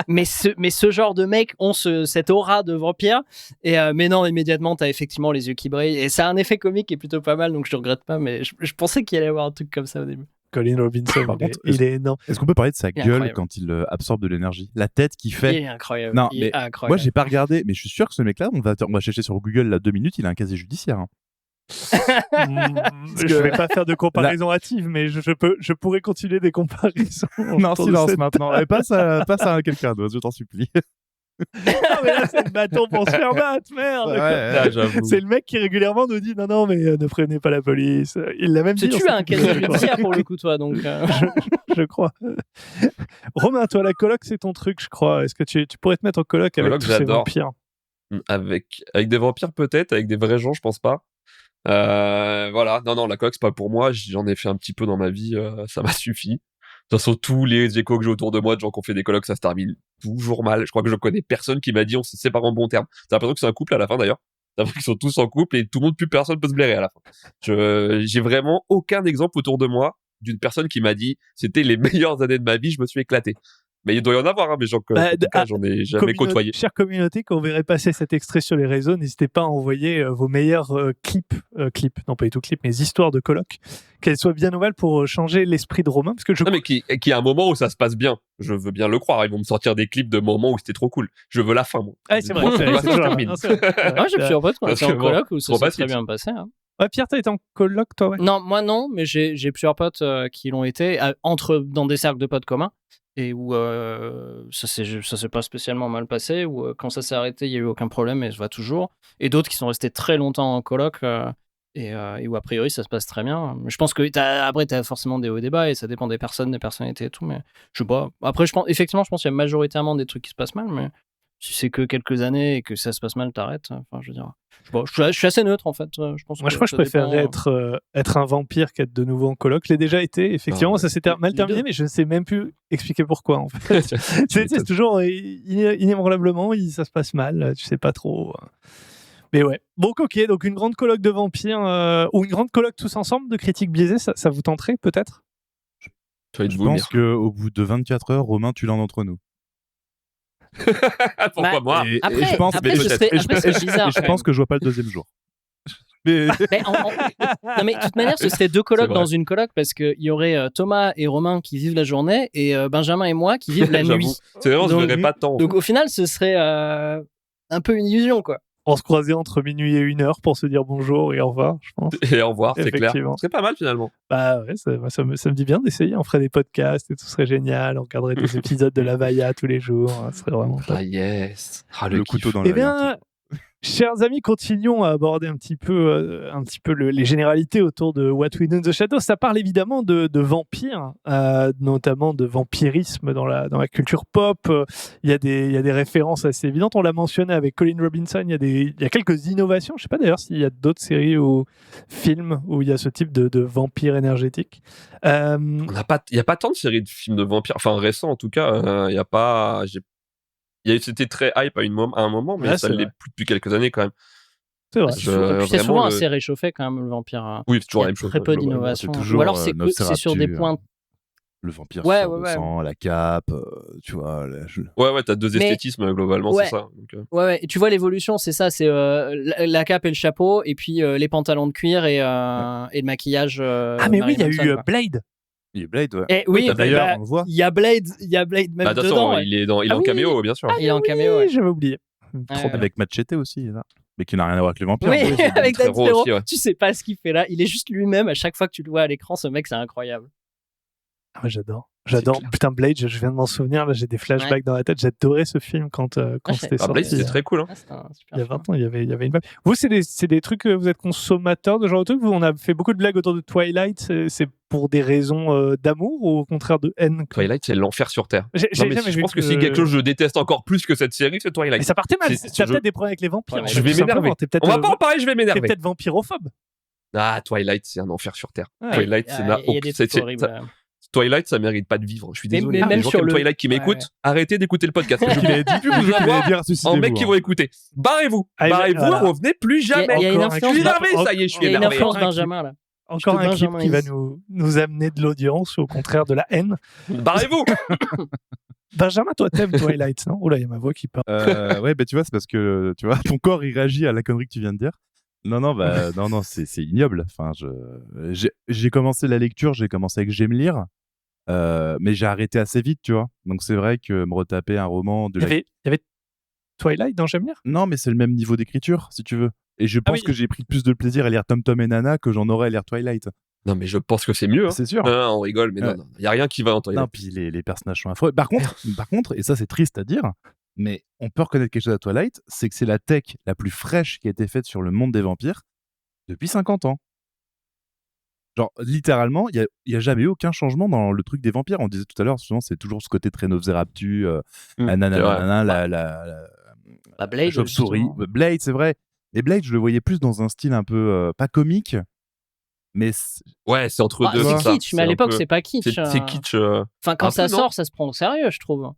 mais ce genre de mecs ont cette aura de vampire. Mais non, immédiatement, t'as effectivement les yeux qui brillent et ça a un effet comique qui est plutôt pas mal, donc je regrette pas. Mais je pensais qu'il allait y avoir un truc comme ça au début. Colin Robinson, par contre, il est énorme. Est-ce qu'on peut parler de sa gueule incroyable. quand il absorbe de l'énergie? La tête qu'il fait. Il est incroyable. Non, il mais est incroyable. moi, j'ai pas regardé, mais je suis sûr que ce mec-là, on va chercher sur Google là 2 minutes, il a un casier judiciaire. Hein. Je vais pas faire de comparaison hâtive, mais je pourrais continuer des comparaisons. Non, silence maintenant. Et passe à quelqu'un d'autre, je t'en supplie. Ah, mais là, c'est le bâton pour se faire battre, merde. Ouais, j'avoue. C'est le mec qui régulièrement nous dit non, mais ne prévenez pas la police. Il l'a même dit. Tu as un casier judiciaire pour le coup, toi, donc. Je crois. Romain, toi, la coloc, c'est ton truc, je crois. Est-ce que tu pourrais te mettre en coloc avec Coloc, tous ces j'adore. vampires? Avec des vampires peut-être, avec des vrais gens, je pense pas. Voilà, non, la coloc c'est pas pour moi. J'en ai fait un petit peu dans ma vie, ça m'a suffi. De toute façon, tous les échos que j'ai autour de moi de gens qui ont fait des colocs, ça se termine toujours mal. Je crois que je connais personne qui m'a dit on se sépare en bons termes. T'as l'impression que c'est un couple à la fin d'ailleurs. T'as l'impression qu'ils sont tous en couple et tout le monde, plus personne peut se blairer à la fin. J'ai vraiment aucun exemple autour de moi d'une personne qui m'a dit c'était les meilleures années de ma vie, je me suis éclaté. Mais il doit y en avoir, hein, mais en tout cas, j'en ai jamais côtoyé. Chère communauté, quand vous verrez passer cet extrait sur les réseaux, n'hésitez pas à envoyer vos meilleurs clips, non pas du tout clips, mais histoires de coloc, qu'elles soient bien nouvelles pour changer l'esprit de Romain, parce que Non, mais qui a un moment où ça se passe bien. Je veux bien le croire. Ils vont me sortir des clips de moments où c'était trop cool. Je veux la fin, moi. Ah, c'est vrai. Moi, ça se termine. Moi, j'ai plusieurs potes qui ont été en coloc où ça trop s'est facile. très bien passé. Hein. Ouais, Pierre, t'as été en coloc, toi, ouais. Non, moi non, mais j'ai plusieurs potes qui l'ont été dans des cercles de potes communs et où ça s'est pas spécialement mal passé, où quand ça s'est arrêté, il y a eu aucun problème et ça va toujours. Et d'autres qui sont restés très longtemps en coloc et où a priori ça se passe très bien. Je pense que après t'as forcément des hauts et des bas et ça dépend des personnes, des personnalités et tout, mais je sais pas. Après, je pense qu'il y a majoritairement des trucs qui se passent mal, mais si c'est que quelques années et que ça se passe mal, t'arrêtes. Enfin, je veux dire, je suis assez neutre en fait. Je pense Moi, je crois que je préférerais être un vampire qu'être de nouveau en coloc. Je l'ai déjà été, effectivement. Ça s'était mal terminé, mais je ne sais même plus expliquer pourquoi, en fait. c'est toujours inébranlablement, ça se passe mal. Tu sais pas trop. Mais ouais. Bon, ok. Donc, une grande coloc de vampires ou une grande coloc tous ensemble de critiques biaisées, ça vous tenterait peut-être? Je pense qu'au bout de 24 heures, Romain, tu l'as entre nous. Pourquoi moi? Après, je pense, bizarre, je pense que je vois pas le deuxième jour. Non, mais de toute manière, ce serait 2 colocs dans une coloc parce qu'il y aurait Thomas et Romain qui vivent la journée et Benjamin et moi qui vivent la nuit. C'est vraiment, je verrais pas tant. Donc au final, ce serait un peu une illusion, quoi. On se croisait entre minuit et 1h pour se dire bonjour et au revoir, je pense. Et au revoir, c'est clair. C'est pas mal finalement. Bah ouais, ça me dit bien d'essayer. On ferait des podcasts et tout serait génial. On regarderait des épisodes de la Vaya tous les jours. Ce serait vraiment top. Ah yes. Le couteau dans Eh l'œil. bien, chers amis, continuons à aborder un petit peu les généralités autour de What We Do in the Shadows. Ça parle évidemment de vampires, notamment de vampirisme dans la culture pop. Il y a des références assez évidentes. On l'a mentionné avec Colin Robinson. Il y a quelques innovations. Je ne sais pas d'ailleurs s'il y a d'autres séries ou films où il y a ce type de vampire énergétique. Il n'y a pas tant de séries de films de vampires, enfin récents en tout cas. Il n'y a pas. C'était très hype à un moment, mais ça l'est plus depuis quelques années quand même. C'est vrai. C'est souvent assez réchauffé quand même le vampire. Oui, c'est toujours la même chose. Très peu d'innovation. toujours Ou alors c'est sur des points Le vampire Ouais, sur ouais, le ouais. sang, la cape, tu vois. Ouais, t'as deux Mais- esthétismes globalement, Ouais. c'est ça. Donc, Ouais, et tu vois l'évolution, c'est ça, c'est la cape et le chapeau, et puis les pantalons de cuir et le maquillage. Ah, mais oui, il y a Marilyn eu Manson, quoi. Blade. Il est Blade, ouais. Et oui, D'ailleurs, bah, on le voit. il y a Blade même Bah, de toute façon, dedans. Ouais. il est Ah en oui. caméo, bien sûr. Il est en caméo, ouais. J'avais oublié. Trop Ouais. bien. Avec Machete aussi, là. Mais qui n'a rien à voir avec les vampires. Oui, mais c'est avec très Dan gros Sparrow, aussi, ouais. tu sais pas ce qu'il fait là. Il est juste lui-même à chaque fois que tu le vois à l'écran. Ce mec, c'est incroyable. Ah, moi, j'adore. Putain, Blade, je viens de m'en souvenir. Là, j'ai des flashbacks dans la tête. J'adorais ce film quand c'était Ah, Blade, sorti. c'était très cool. Hein. Ah, c'est un super Il y a film. 20 ans, il y avait une vibe. Vous, c'est des trucs, vous êtes consommateurs de genre de trucs. Vous, on a fait beaucoup de blagues autour de Twilight. C'est pour des raisons d'amour ou au contraire de haine Twilight, c'est l'enfer sur Terre. J'ai Non, mais jamais je vu pense que si quelque chose je déteste encore plus que cette série, c'est Twilight. Mais ça partait mal. C'est- T'as je- peut-être des problèmes avec les vampires. Ouais, en je fait, vais tout simplement. m'énerver. T'es peut-être, On va pas en parler, je vais t'es m'énerver. peut-être vampirophobe. Ah, Twilight, c'est un enfer sur Terre. Ouais. Twilight, Il y a des trucs horribles. Twilight, ça mérite pas de vivre. Je suis Mais- désolé. mais même Les gens sur qui aiment le- Twilight qui Ouais, m'écoutent, ouais. arrêtez d'écouter le podcast. Je Il avait dit plus Je qu'il vais allait voir dire en suicidez-vous. mecs qui vont écouter. Barrez-vous. Allez, Barrez-vous, voilà. revenez plus jamais. Il y a une Encore un influence. Je suis clip. énervé, ça y est, je suis Il y a une énervé. influence Encore un Benjamin là. Encore un clip Benjamin qui va Is. nous amener de l'audience, au contraire de la haine. Barrez-vous. Benjamin, toi, t'aimes Twilight, non? Oula, il y a ma voix qui parle. Ouais, bah tu vois, c'est parce que tu vois, ton corps il réagit à la connerie que tu viens de dire. Non, bah non, c'est ignoble. Enfin, j'ai commencé la lecture, j'ai commencé avec J'aime lire, mais j'ai arrêté assez vite, tu vois. Donc c'est vrai que me retaper un roman de Il y avait Twilight dans J'aime lire? Non, mais c'est le même niveau d'écriture, si tu veux. Et je pense oui. que j'ai pris plus de plaisir à lire Tom Tom et Nana que j'en aurais à lire Twilight. Non, mais je pense que c'est mieux. Hein. C'est sûr. On rigole, mais Ouais. non, il y a rien qui va en Twilight. Non, puis les personnages sont affreux. Par contre, et ça c'est triste à dire, mais on peut reconnaître quelque chose à Twilight, c'est que c'est la tech la plus fraîche qui a été faite sur le monde des vampires depuis 50 ans. Genre, littéralement, il y a jamais eu aucun changement dans le truc des vampires. On disait tout à l'heure, souvent, c'est toujours ce côté très Nosferatu, nanana, la Blade. chauve-souris. justement. Blade, c'est vrai. Mais Blade, je le voyais plus dans un style un peu, pas comique, mais Ouais, c'est entre Ah, deux. c'est ça. kitsch, mais à un l'époque, peu- c'est pas kitsch. C'est kitsch. Enfin, quand un ça peu, non sort, ça se prend au sérieux, je trouve.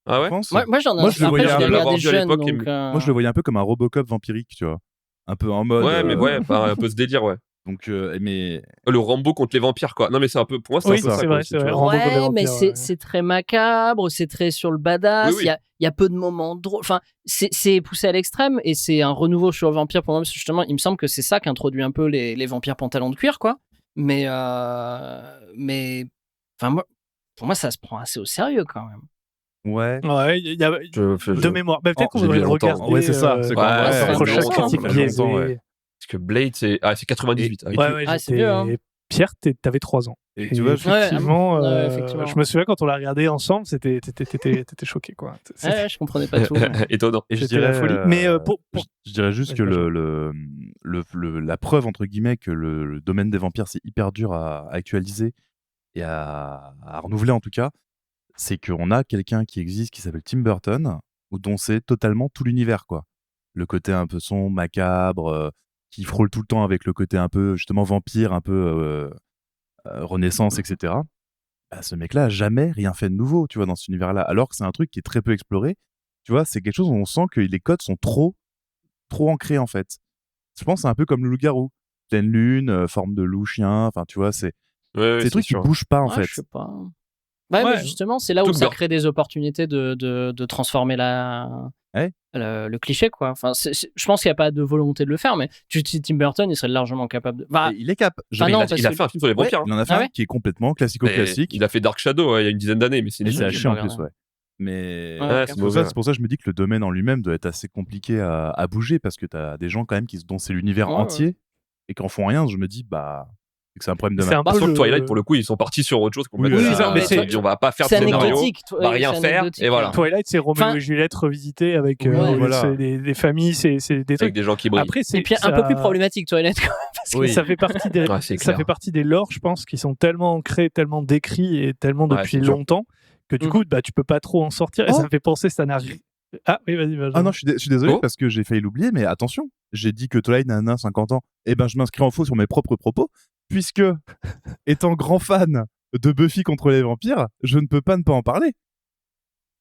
Ah ouais. je pense. Moi, j'en ai. Moi, je le après, voyais je un l'ai peu regardé l'avoir vu à jeune, l'époque, donc. Moi, je le voyais un peu comme un Robocop vampirique, tu vois. Un peu en mode. Ouais, mais ouais, un peu ce délire, ouais. Donc, mais. Le Rambo contre les vampires, quoi. Non, mais c'est un peu. Pour moi, c'est Oui, un peu ça. c'est quoi, vrai, aussi, c'est tu vrai. vois. Rambo contre les Ouais, mais vampires, ouais. c'est très macabre, c'est très sur le badass. Oui, Il oui. y a peu de moments drôles. Enfin, c'est poussé à l'extrême et c'est un renouveau sur le vampire pour moi. Parce que justement, il me semble que c'est ça qui introduit un peu les vampires pantalons de cuir, quoi. Mais, enfin, pour moi, ça se prend assez au sérieux quand même. Ouais. Ouais, il y a de mémoire. Bah, peut-être qu'on j'ai devrait vu le longtemps. regarder. Ouais, c'est ça, c'est quoi. Ouais, la prochaine longtemps, critique ça fait biaisée. longtemps, ouais. Parce que Blade, c'est 98. Ah oui. Ouais, Ah, c'est j'étais- vieux, hein. Pierre, t'avais 3 ans. Et tu vois, effectivement, ouais, effectivement. je me souviens quand on l'a regardé ensemble, t'étais choqué, quoi. Ouais, je comprenais pas tout. Étonnant. Et je C'était dirais, la folie. Mais je dirais juste que la preuve, entre guillemets, que le domaine des vampires, c'est hyper dur à actualiser et à renouveler, en tout cas, c'est qu'on a quelqu'un qui existe qui s'appelle Tim Burton, dont c'est totalement tout l'univers, quoi. Le côté un peu sombre, macabre, qui frôle tout le temps avec le côté un peu, justement, vampire, un peu Renaissance, etc. Bah, ce mec-là a jamais rien fait de nouveau, tu vois, dans cet univers-là, alors que c'est un truc qui est très peu exploré. Tu vois, c'est quelque chose où on sent que les codes sont trop ancrés, en fait. Je pense que c'est un peu comme le loup-garou. Pleine lune, forme de loup-chien, enfin, tu vois, c'est Ouais, des trucs qui sûr. bougent pas, en Ouais, fait. je sais pas. Ouais, Ouais. mais justement, c'est là où Tout ça bien. crée des opportunités de transformer Ouais. le cliché, quoi. Enfin, je pense qu'il n'y a pas de volonté de le faire, mais tu dis Tim Burton, il serait largement capable de. Bah, Et il est cap. Ah non, il a parce fait que- un film sur les Ouais, vampires. il en a fait Ah un ouais qui est complètement Mais classico-classique. Il a fait Dark Shadow ouais, il y a une dizaine d'années, mais c'est Et c'est à nul. chier en regarder. plus, ouais. Mais Ouais, Ouais, ok. c'est c'est mauvais. pour ça que je me dis que le domaine en lui-même doit être assez compliqué à bouger parce que t'as des gens quand même dont c'est l'univers Ouais, entier et qui en font rien. Je me dis, bah, c'est que c'est un problème de C'est maths. un Par peu contre, le- Twilight, pour le coup, ils sont partis sur autre chose complètement. Oui, c'est ça, mais Ils ont dit, on va pas faire de c'est scénario, anecdotique. on va rien c'est faire, anecdotique, et voilà. hein. Twilight, c'est Roméo Enfin- et Juliette revisité avec Oui, voilà. c'est des familles, c'est des Avec trucs. des gens qui brillent. Après, c'est Et puis un peu plus problématique, Twilight, quand même, parce que Oui. ça fait partie des Ouais, c'est ça clair. fait partie des lores, je pense, qui sont tellement ancrés, tellement décrits et tellement Ouais, depuis c'est sûr. longtemps que du Mhm. coup, bah, tu peux pas trop en sortir. Et Oh. ça me fait penser, ça n'a rien. Ah oui, vas-y, Benjamin. Ah non, je suis désolé Oh. parce que j'ai failli l'oublier, mais attention, j'ai dit que Twilight n'a 50 ans. Eh ben, je m'inscris en faux sur mes propres propos, puisque, étant grand fan de Buffy contre les vampires, je ne peux pas ne pas en parler.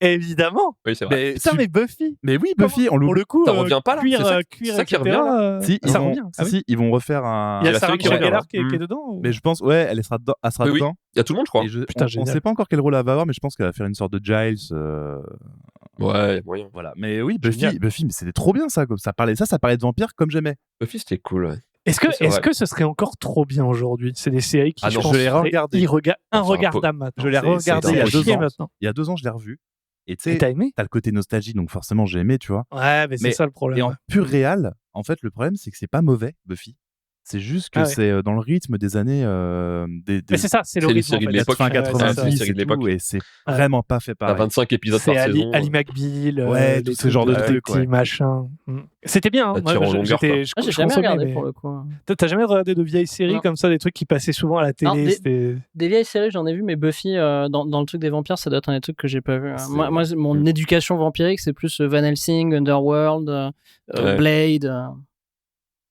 Évidemment. Oui, c'est vrai. Putain, mais Buffy. Mais oui, Buffy, on Pour le coup, Ça revient pas, là. cuir, C'est ça cuir, qui etc., revient, là. Si, ça vont, revient. Ah oui. si, ils vont refaire un. Il y a la Sarah série qui Michelle revient, Gellar là. qui est dedans ou... Mais je pense, ouais, elle sera Oui, oui. dedans. Il y a tout le monde, je crois. Et Putain, on génial. sait pas encore quel rôle elle va avoir, mais je pense qu'elle va faire une sorte de Giles. Ouais, moyen. Voilà. Mais oui, Génial. Buffy, mais c'était trop bien ça. Comme ça parlait de vampires comme j'aimais. Buffy, c'était cool, ouais. Est-ce que, C'est est-ce vrai. que ce serait encore trop bien aujourd'hui? C'est des séries qui, Ah je non, pense, je l'ai seraient regardé. irregardables maintenant. Je l'ai C'est- regardé c'est il y a à 2 chier ans. maintenant. Il y a 2 ans, je l'ai revu. Et tu Et sais, t'as aimé? t'as le côté nostalgie, donc forcément j'ai aimé, tu vois. Ouais, mais c'est Mais- ça le problème. Et en pur réel, en fait, le problème, c'est que c'est pas mauvais, Buffy. C'est juste que Ah ouais. c'est dans le rythme des années Mais c'est ça, c'est le C'est les rythme. en séries fait. de l'époque. fin Ouais, c'est ça. 90 c'est séries et de l'époque. tout, et c'est vraiment pas fait T'as pareil. 25 épisodes C'est par Ali, saison. Ali McBeal, Ouais, les tous ces trucs genres de de trucs, petits ouais. machins. C'était bien. Hein. Ça Moi, tire en longueur, quoi. Ah, j'ai jamais consommais, regardé mais- pour le coup. T'as jamais regardé de vieilles séries Non. comme ça, des trucs qui passaient souvent à la télé? Alors, C'était... Des vieilles séries, j'en ai vu, mais Buffy, dans le truc des vampires, ça doit être un des trucs que j'ai pas vu. C'est- Moi, mon éducation vampirique, c'est plus Van Helsing, Underworld, Ouais. Blade.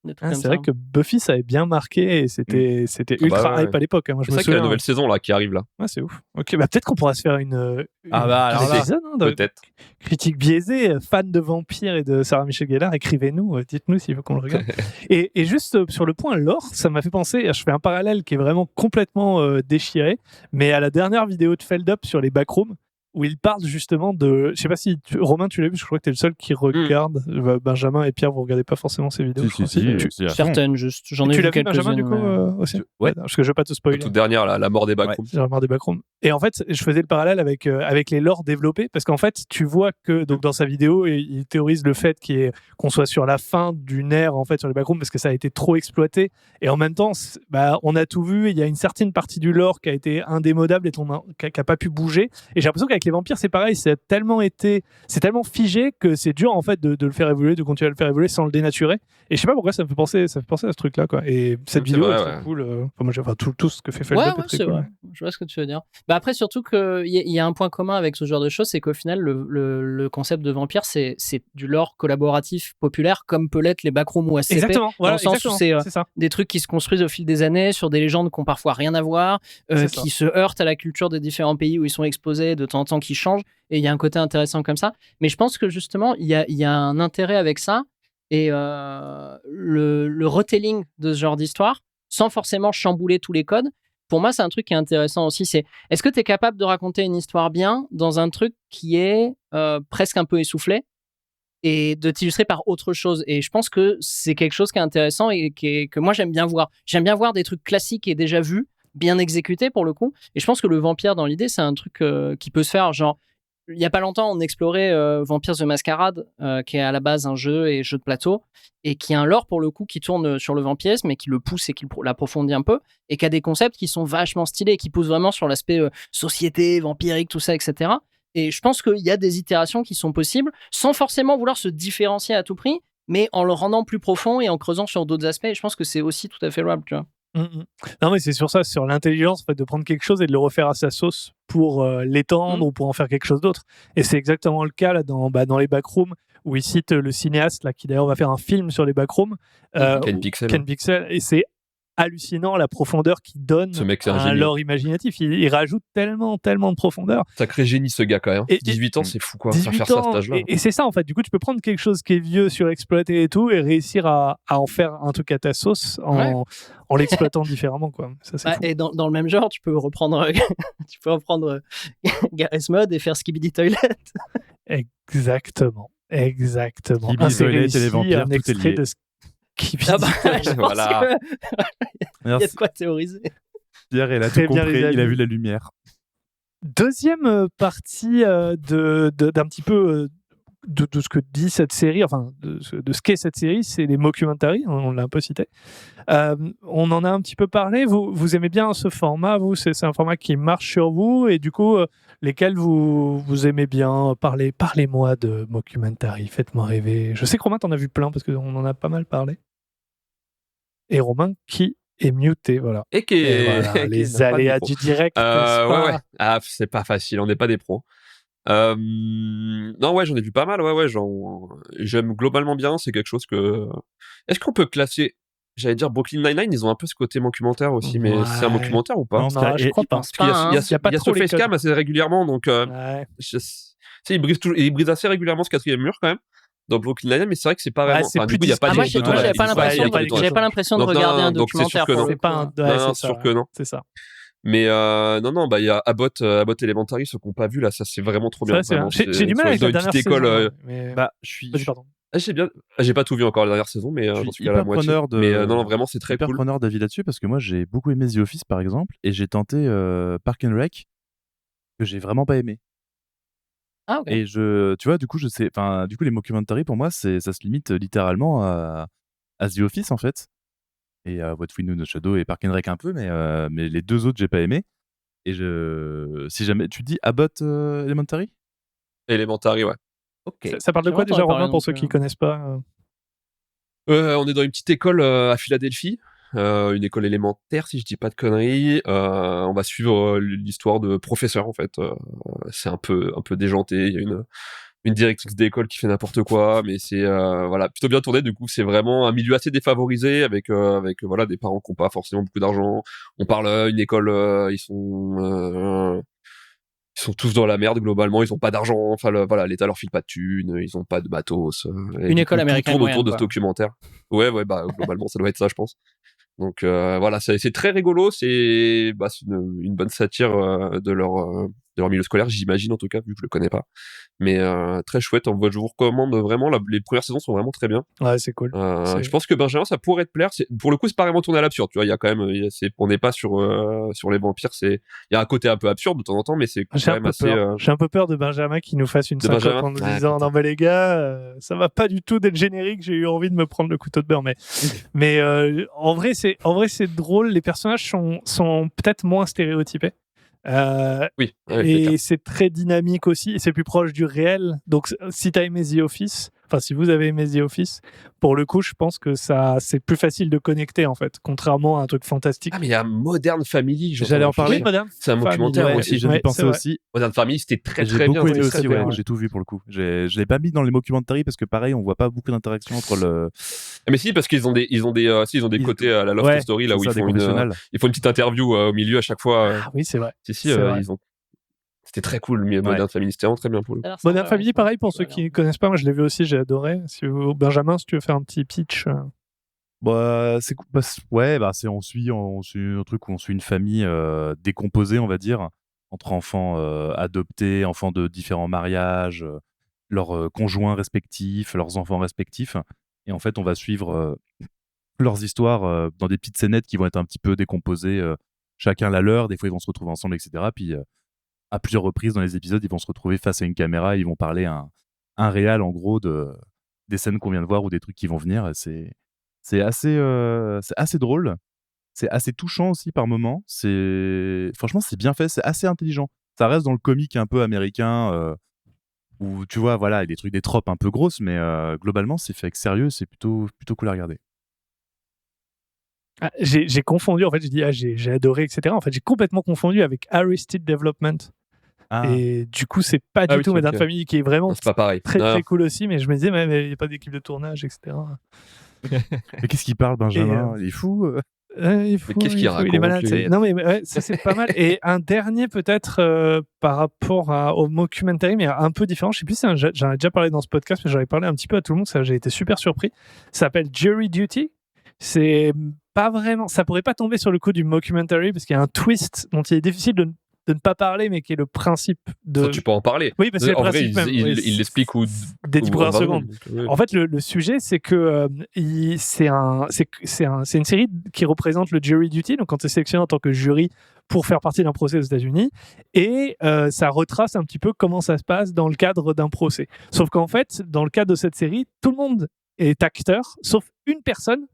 Des trucs comme c'est ça. vrai que Buffy, ça avait bien marqué et c'était ultra bah ouais. hype à l'époque. Hein. Moi, je C'est me ça qu'il y a souviens. la nouvelle saison là qui arrive là. Ouais, c'est ouf. Ok, bah peut-être qu'on pourra se faire une Ah bah, alors là, épisode, hein, de Peut-être. critique biaisée, fan de vampires et de Sarah Michelle Gellar. Écrivez-nous, dites-nous s'il faut qu'on le regarde. et juste sur le point lore, ça m'a fait penser. Je fais un parallèle qui est vraiment complètement déchiré, mais à la dernière vidéo de Feldup sur les backrooms, où il parle justement de. Je sais pas si Romain, tu l'as vu, je crois que t'es le seul qui regarde. Benjamin et Pierre, vous regardez pas forcément ces vidéos. je crois. si, Tu- si, à fond. Certaines, juste. J'en ai tu vu l'as vu, Benjamin, quelques-unes. du coup, aussi Ouais. Parce que je veux pas te La spoiler. toute dernière, la mort des backrooms. J'ai remarqué des backrooms. Et en fait, je faisais le parallèle avec les lores développés, parce qu'en fait, tu vois que donc dans sa vidéo, il théorise le fait qu'on soit sur la fin d'une ère en fait sur les backrooms parce que ça a été trop exploité. Et en même temps, on a tout vu. Il y a une certaine partie du lore qui a été indémodable et qui a pas pu bouger. Et j'ai l'impression qu'avec les vampires, c'est pareil. C'est tellement figé que c'est dur en fait de le faire évoluer, de continuer à le faire évoluer sans le dénaturer. Et je sais pas pourquoi ça me fait penser à ce truc-là, quoi. Et cette C'est vidéo vrai, est trop ouais. cool. Tout ce que fait Ouais, Feldup ouais, est très c'est cool. vrai. Je vois ce que tu veux dire. Bah après, surtout qu'il y a un point commun avec ce genre de choses, c'est qu'au final, le concept de vampire, c'est du lore collaboratif populaire, comme peut l'être les backrooms ou SCP. Exactement. Voilà, dans le sens où exactement. c'est C'est ça. des trucs qui se construisent au fil des années sur des légendes qui ont parfois rien à voir, C'est ça. qui se heurtent à la culture des différents pays où ils sont exposés, de temps en temps qui changent, et il y a un côté intéressant comme ça. Mais je pense que justement, il y a un intérêt avec ça, et le retelling de ce genre d'histoire, sans forcément chambouler tous les codes, pour moi, c'est un truc qui est intéressant aussi. C'est est-ce que tu es capable de raconter une histoire bien dans un truc qui est presque un peu essoufflé et de t'illustrer par autre chose. Et je pense que c'est quelque chose qui est intéressant et que moi, j'aime bien voir. J'aime bien voir des trucs classiques et déjà vus, bien exécutés pour le coup. Et je pense que le vampire, dans l'idée, c'est un truc qui peut se faire. Genre, il n'y a pas longtemps, on explorait Vampires the Masquerade, qui est à la base un jeu et jeu de plateau, et qui a un lore pour le coup qui tourne sur le vampirisme et qui le pousse et qui l'approfondit un peu, et qui a des concepts qui sont vachement stylés, qui poussent vraiment sur l'aspect société, vampirique, tout ça, etc. Et je pense qu'il y a des itérations qui sont possibles, sans forcément vouloir se différencier à tout prix, mais en le rendant plus profond et en creusant sur d'autres aspects. Et je pense que c'est aussi tout à fait louable, tu vois. Non, mais c'est sur ça, sur l'intelligence en fait, de prendre quelque chose et de le refaire à sa sauce pour l'étendre ou pour en faire quelque chose d'autre. Et c'est exactement le cas là, dans les backrooms, où il cite le cinéaste là, qui d'ailleurs va faire un film sur les backrooms, Ken Pixel. Ken Pixel, et c'est hallucinant la profondeur qu'il donne Ce mec, c'est un à un génie. lore imaginatif. Il rajoute tellement de profondeur. Sacré génie ce gars quand même. Et- 18 ans, c'est fou quoi. 18 Faire ça à ans, cet âge-là. et c'est ça en fait. Du coup, tu peux prendre quelque chose qui est vieux, surexploité et tout, et réussir à en faire un truc à ta sauce en l'exploitant différemment, quoi. Ça, c'est fou. Et dans le même genre, tu peux reprendre, Gareth Mod et faire Skibidi Toilet. Exactement. Skibidi Ah, c'est Toilet et réussi, les vampires, un tout est extrait lié. de Skibidi Ah bah, je pense Voilà. qu'il y a de quoi théoriser. Pierre, il a Très tout bien, compris, les il a amis. vu la lumière. Deuxième partie d'un petit peu de ce que dit cette série, enfin de ce qu'est cette série, c'est les mockumentaries, on l'a un peu cité. On en a un petit peu parlé, vous aimez bien ce format, vous, c'est un format qui marche sur vous, et du coup, lesquels vous aimez bien, parlez-moi de mockumentary, faites-moi rêver. Je sais que Romain, t'en as vu plein, parce qu'on en a pas mal parlé. Et Romain qui est muté, voilà. Et qui Et est... voilà, qui est les pas aléas des du pros. direct, n'est-ce pas? Ouais. Ah, c'est pas facile, on n'est pas des pros. Non, ouais, j'en ai vu pas mal, ouais, j'aime globalement bien, c'est quelque chose que... Est-ce qu'on peut classer J'allais dire Brooklyn Nine-Nine, ils ont un peu ce côté documentaire aussi, mais Ouais. c'est un documentaire ou pas? Non, Je crois pas. Parce qu'il y a, il y a, Il y a pas il y a trop ce les facecam codes. assez régulièrement, donc Ouais. tu sais, il brise assez régulièrement ce quatrième mur quand même dans Brooklyn Nine-Nine, mais c'est vrai que c'est pas Ouais, vraiment. c'est Enfin, plus du coup, il y a pas moi, d'équipe de j'avais tournage. pas Ouais, l'impression, il y a pas d'équipe de j'avais pas l'impression de Donc, non, regarder un donc c'est sûr documentaire que pour non. le C'est pas un. coup. Ouais, Non, c'est c'est ça. sûr que non. C'est ça. Mais non, bah il y a Abbott Elementary, ceux qui n'ont pas vu là, ça c'est vraiment trop C'est bien. vrai, c'est vraiment, bien. J'ai du mal avec dans la une dernière petite saison. école. Mais... Bah, je suis Vas-y, pardon. J'ai pas tout vu encore la dernière saison, mais Je j'en suis suis qu'à la hyper moitié. preneur de- Mais non, vraiment c'est très hyper cool. preneur d'avis là-dessus parce que moi j'ai beaucoup aimé The Office par exemple et j'ai tenté Park and Rec que j'ai vraiment pas aimé. Ah, ok. Et tu vois, du coup, du coup, les mockumentaries pour moi, ça se limite littéralement à The Office en fait. Et à What We Know No Shadow et Park and Rec un peu, mais les deux autres, j'ai pas aimé. Et si jamais. Tu dis Abbott Elementary? Elementary, ouais. Ok. Ça parle de J'ai quoi pas déjà, entendu Romain, parler pour non ceux plus, qui hein. connaissent pas On est dans une petite école à Philadelphie, une école élémentaire si je dis pas de conneries. On va suivre l'histoire de professeurs en fait. C'est un peu déjanté. Il y a une directrice d'école qui fait n'importe quoi, mais c'est voilà plutôt bien tourné. Du coup, c'est vraiment un milieu assez défavorisé avec voilà des parents qui n'ont pas forcément beaucoup d'argent. On parle une école, ils sont tous dans la merde globalement, ils ont pas d'argent, enfin voilà, l'État leur file pas de thunes, ils ont pas de matos. Et Une du école coup, américaine tout tourne autour moyenne, de ce quoi. documentaire. Ouais, bah globalement ça doit être ça, je pense. Donc voilà, c'est très rigolo, c'est une bonne satire de leur milieu scolaire, j'imagine en tout cas, vu que je le connais pas. Mais très chouette, je vous recommande vraiment, les premières saisons sont vraiment très bien. Ouais, c'est cool. Je pense que Benjamin, ça pourrait te plaire. Pour le coup, c'est pas vraiment tourné à l'absurde, tu vois. Il y a quand même, on n'est pas sur les vampires. Il y a un côté un peu absurde de temps en temps, mais c'est J'ai quand un même peu assez. peur. J'ai un peu peur de Benjamin qui nous fasse une De syncope Benjamin en nous Ouais, disant non mais les gars, ça va pas du tout dès le générique. J'ai eu envie de me prendre le couteau de beurre, mais en vrai c'est drôle. Les personnages sont peut-être moins stéréotypés. Oui. Ouais, c'est clair. Et c'est très dynamique aussi, et c'est plus proche du réel. Donc, si t'as aimé The Office, enfin, si vous avez aimé The Office, pour le coup, je pense que c'est plus facile de connecter, en fait, contrairement à un truc fantastique. Ah, mais il y a Modern Family. J'allais en parler, Oui, madame. c'est un documentaire Family, aussi. Et je n'y pensais c'est vrai. aussi. Modern Family, c'était très Et j'ai très bien. beaucoup aimé très aussi, bien, ouais, ouais. j'ai tout vu pour le coup. Je l'ai pas mis dans les mockumentaries parce que pareil, on voit pas beaucoup d'interaction entre le. Mais si, parce qu'ils ont des côtés à la Love Ouais, Story là où C'est ça, des confessionnals. ils font une petite interview au milieu à chaque fois. Ah oui, c'est vrai. Si, c'est vrai. C'était très cool, mais Modern Family, c'était vraiment très bien pour le coup. Ça a l'air sympa, Modern Family, ouais, pareil, pour je ceux vais qui regarder. ne connaissent pas, moi je l'ai vu aussi, j'ai adoré. Benjamin, si tu veux faire un petit pitch. Bah, c'est cool. Ouais, bah, on suit un truc où on suit une famille décomposée, on va dire, entre enfants adoptés, enfants de différents mariages, leurs conjoints respectifs, leurs enfants respectifs. Et en fait, on va suivre leurs histoires dans des petites scénettes qui vont être un petit peu décomposées, chacun la leur. Des fois, ils vont se retrouver ensemble, etc. Puis, à plusieurs reprises dans les épisodes, ils vont se retrouver face à une caméra et ils vont parler à un réal, en gros, des scènes qu'on vient de voir ou des trucs qui vont venir. C'est assez drôle. C'est assez touchant aussi par moments. Franchement, c'est bien fait. C'est assez intelligent. Ça reste dans le comique un peu américain où tu vois, voilà, il y a des tropes un peu grosses, mais globalement, c'est fait avec sérieux. C'est plutôt cool à regarder. Ah, j'ai confondu, en fait, j'ai dit, j'ai adoré, etc. En fait, j'ai complètement confondu avec Arrested Development. Ah, Et du coup, c'est pas du oui, tout Modern ok. Family, qui est vraiment Non, c'est pas pareil. très Non. très cool aussi, mais je me disais, mais il n'y a pas d'équipe de tournage, etc. mais qu'est-ce qu'il parle, Benjamin? Il est fou. qu'est-ce qu'il raconte, il est malade. lui Non, mais ouais, ça c'est pas mal. Et un dernier peut-être par rapport au mockumentary, mais un peu différent. Je sais plus si j'en ai déjà parlé dans ce podcast, mais j'en ai parlé un petit peu à tout le monde. J'ai été super surpris. Ça s'appelle Jury Duty. C'est pas vraiment. Ça pourrait pas tomber sur le coup du mockumentary parce qu'il y a un twist dont il est difficile de ne pas parler, mais qui est le principe de. Ça, tu peux en parler. Oui, parce que le En vrai, principe même. il l'explique ou Des 10 premières secondes. Ouais. En fait, le sujet, c'est que c'est une série qui représente le jury duty, donc quand tu es sélectionné en tant que jury pour faire partie d'un procès aux États-Unis, et ça retrace un petit peu comment ça se passe dans le cadre d'un procès. Sauf qu'en fait, dans le cadre de cette série, tout le monde est acteur, sauf une personne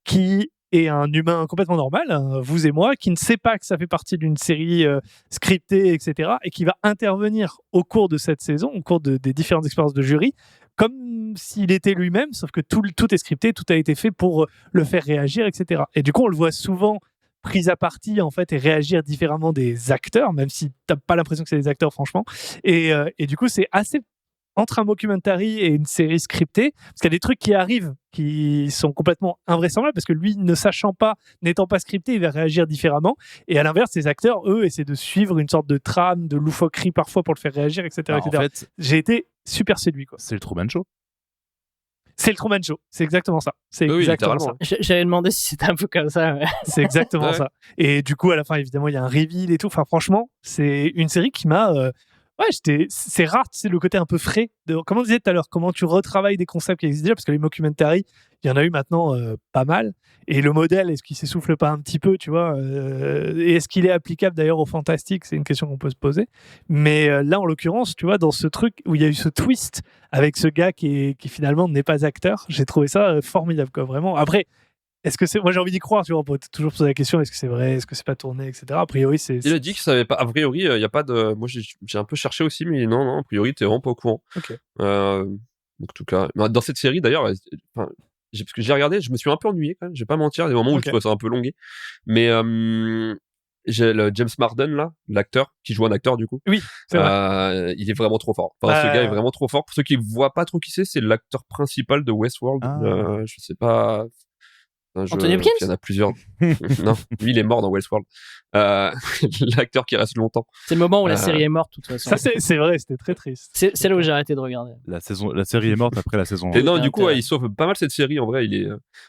qui est un humain complètement normal, vous et moi, qui ne sait pas que ça fait partie d'une série scriptée, etc., et qui va intervenir au cours de cette saison, au cours des différentes expériences de jury, comme s'il était lui-même, sauf que tout est scripté, tout a été fait pour le faire réagir, etc. Et du coup, on le voit souvent pris à partie, en fait, et réagir différemment des acteurs, même si t'as pas l'impression que c'est des acteurs, franchement. Et du coup, c'est assez entre un mockumentary et une série scriptée, parce qu'il y a des trucs qui arrivent qui sont complètement invraisemblables, parce que lui, ne sachant pas, n'étant pas scripté, il va réagir différemment. Et à l'inverse, les acteurs, eux, essaient de suivre une sorte de trame, de loufoquerie parfois pour le faire réagir, etc. En etc. fait, J'ai été super séduit, quoi. c'est le Truman Show. C'est le Truman Show, c'est exactement ça. C'est Oui, exactement ça. littéralement. J'avais demandé si c'était un peu comme ça. Ouais. C'est exactement Ouais. ça. Et du coup, à la fin, évidemment, il y a un reveal et tout. Enfin, franchement, c'est une série qui m'a. C'est rare, c'est le côté un peu frais. Comme on disait tout à l'heure, comment tu retravailles des concepts qui existent déjà, parce que les mockumentaries, il y en a eu maintenant pas mal. Et le modèle, est-ce qu'il s'essouffle pas un petit peu, tu vois et est-ce qu'il est applicable d'ailleurs au fantastique? C'est une question qu'on peut se poser. Mais là, en l'occurrence, tu vois, dans ce truc où il y a eu ce twist avec ce gars qui finalement n'est pas acteur, j'ai trouvé ça formidable, quoi, vraiment. Après, est-ce que c'est. Moi, j'ai envie d'y croire, tu vois, on peut toujours poser la question, est-ce que c'est vrai, est-ce que c'est pas tourné, etc. A priori, c'est. Il a dit qu'il savait pas. A priori, il y a pas de. Moi, j'ai un peu cherché aussi, mais non, a priori, t'es vraiment pas au courant. Ok. Donc, en tout cas, dans cette série, d'ailleurs, parce que j'ai regardé, je me suis un peu ennuyé quand même. Je vais pas mentir, il y a des moments où je trouvais ça un peu longué. Mais j'ai le James Marsden là, l'acteur qui joue un acteur du coup. Oui, c'est vrai. Il est vraiment trop fort. Enfin, ce gars est vraiment trop fort. Pour ceux qui voient pas trop qui c'est l'acteur principal de Westworld. Je sais pas. Anthony Hopkins. Il y en a plusieurs. Non, lui il est mort dans Westworld. L'acteur qui reste longtemps. C'est le moment où la série est morte, de toute façon. Ça, c'est vrai, c'était très triste. C'est là où j'ai arrêté de regarder. La série est morte après la saison 1. Et non, du coup, il sauve pas mal cette série. En vrai,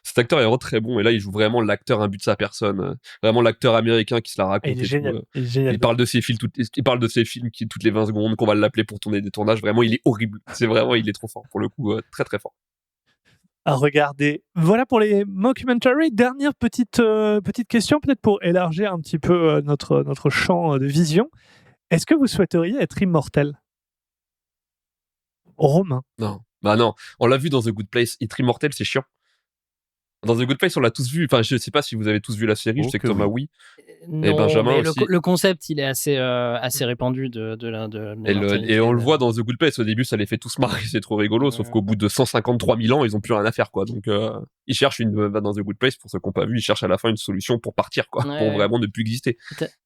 cet acteur est vraiment très bon. Et là, il joue vraiment l'acteur imbu de sa personne. Vraiment l'acteur américain qui se la raconte. Il est génial. Il parle de ses films, qui toutes les 20 secondes, qu'on va l'appeler pour tourner des tournages. Vraiment, il est horrible. Il est trop fort. Pour le coup, très très fort. À regarder. Voilà pour les mockumentaries. Dernière petite question, peut-être pour élargir un petit peu notre champ de vision. Est-ce que vous souhaiteriez être immortel? Romain? Non. Bah non. On l'a vu dans The Good Place. Être immortel, c'est chiant. Dans The Good Place, on l'a tous vu. Enfin, je sais pas si vous avez tous vu la série. Je sais que Thomas, oui. Non, et Benjamin mais aussi. Le concept, il est assez répandu de et on le voit dans The Good Place. Au début, ça les fait tous marrer. C'est trop rigolo. Sauf qu'au bout de 153 000 ans, ils ont plus rien à faire, quoi. Donc, ils cherchent dans The Good Place, pour ceux qui n'ont pas vu, ils cherchent à la fin une solution pour partir, quoi. Pour vraiment ne plus exister.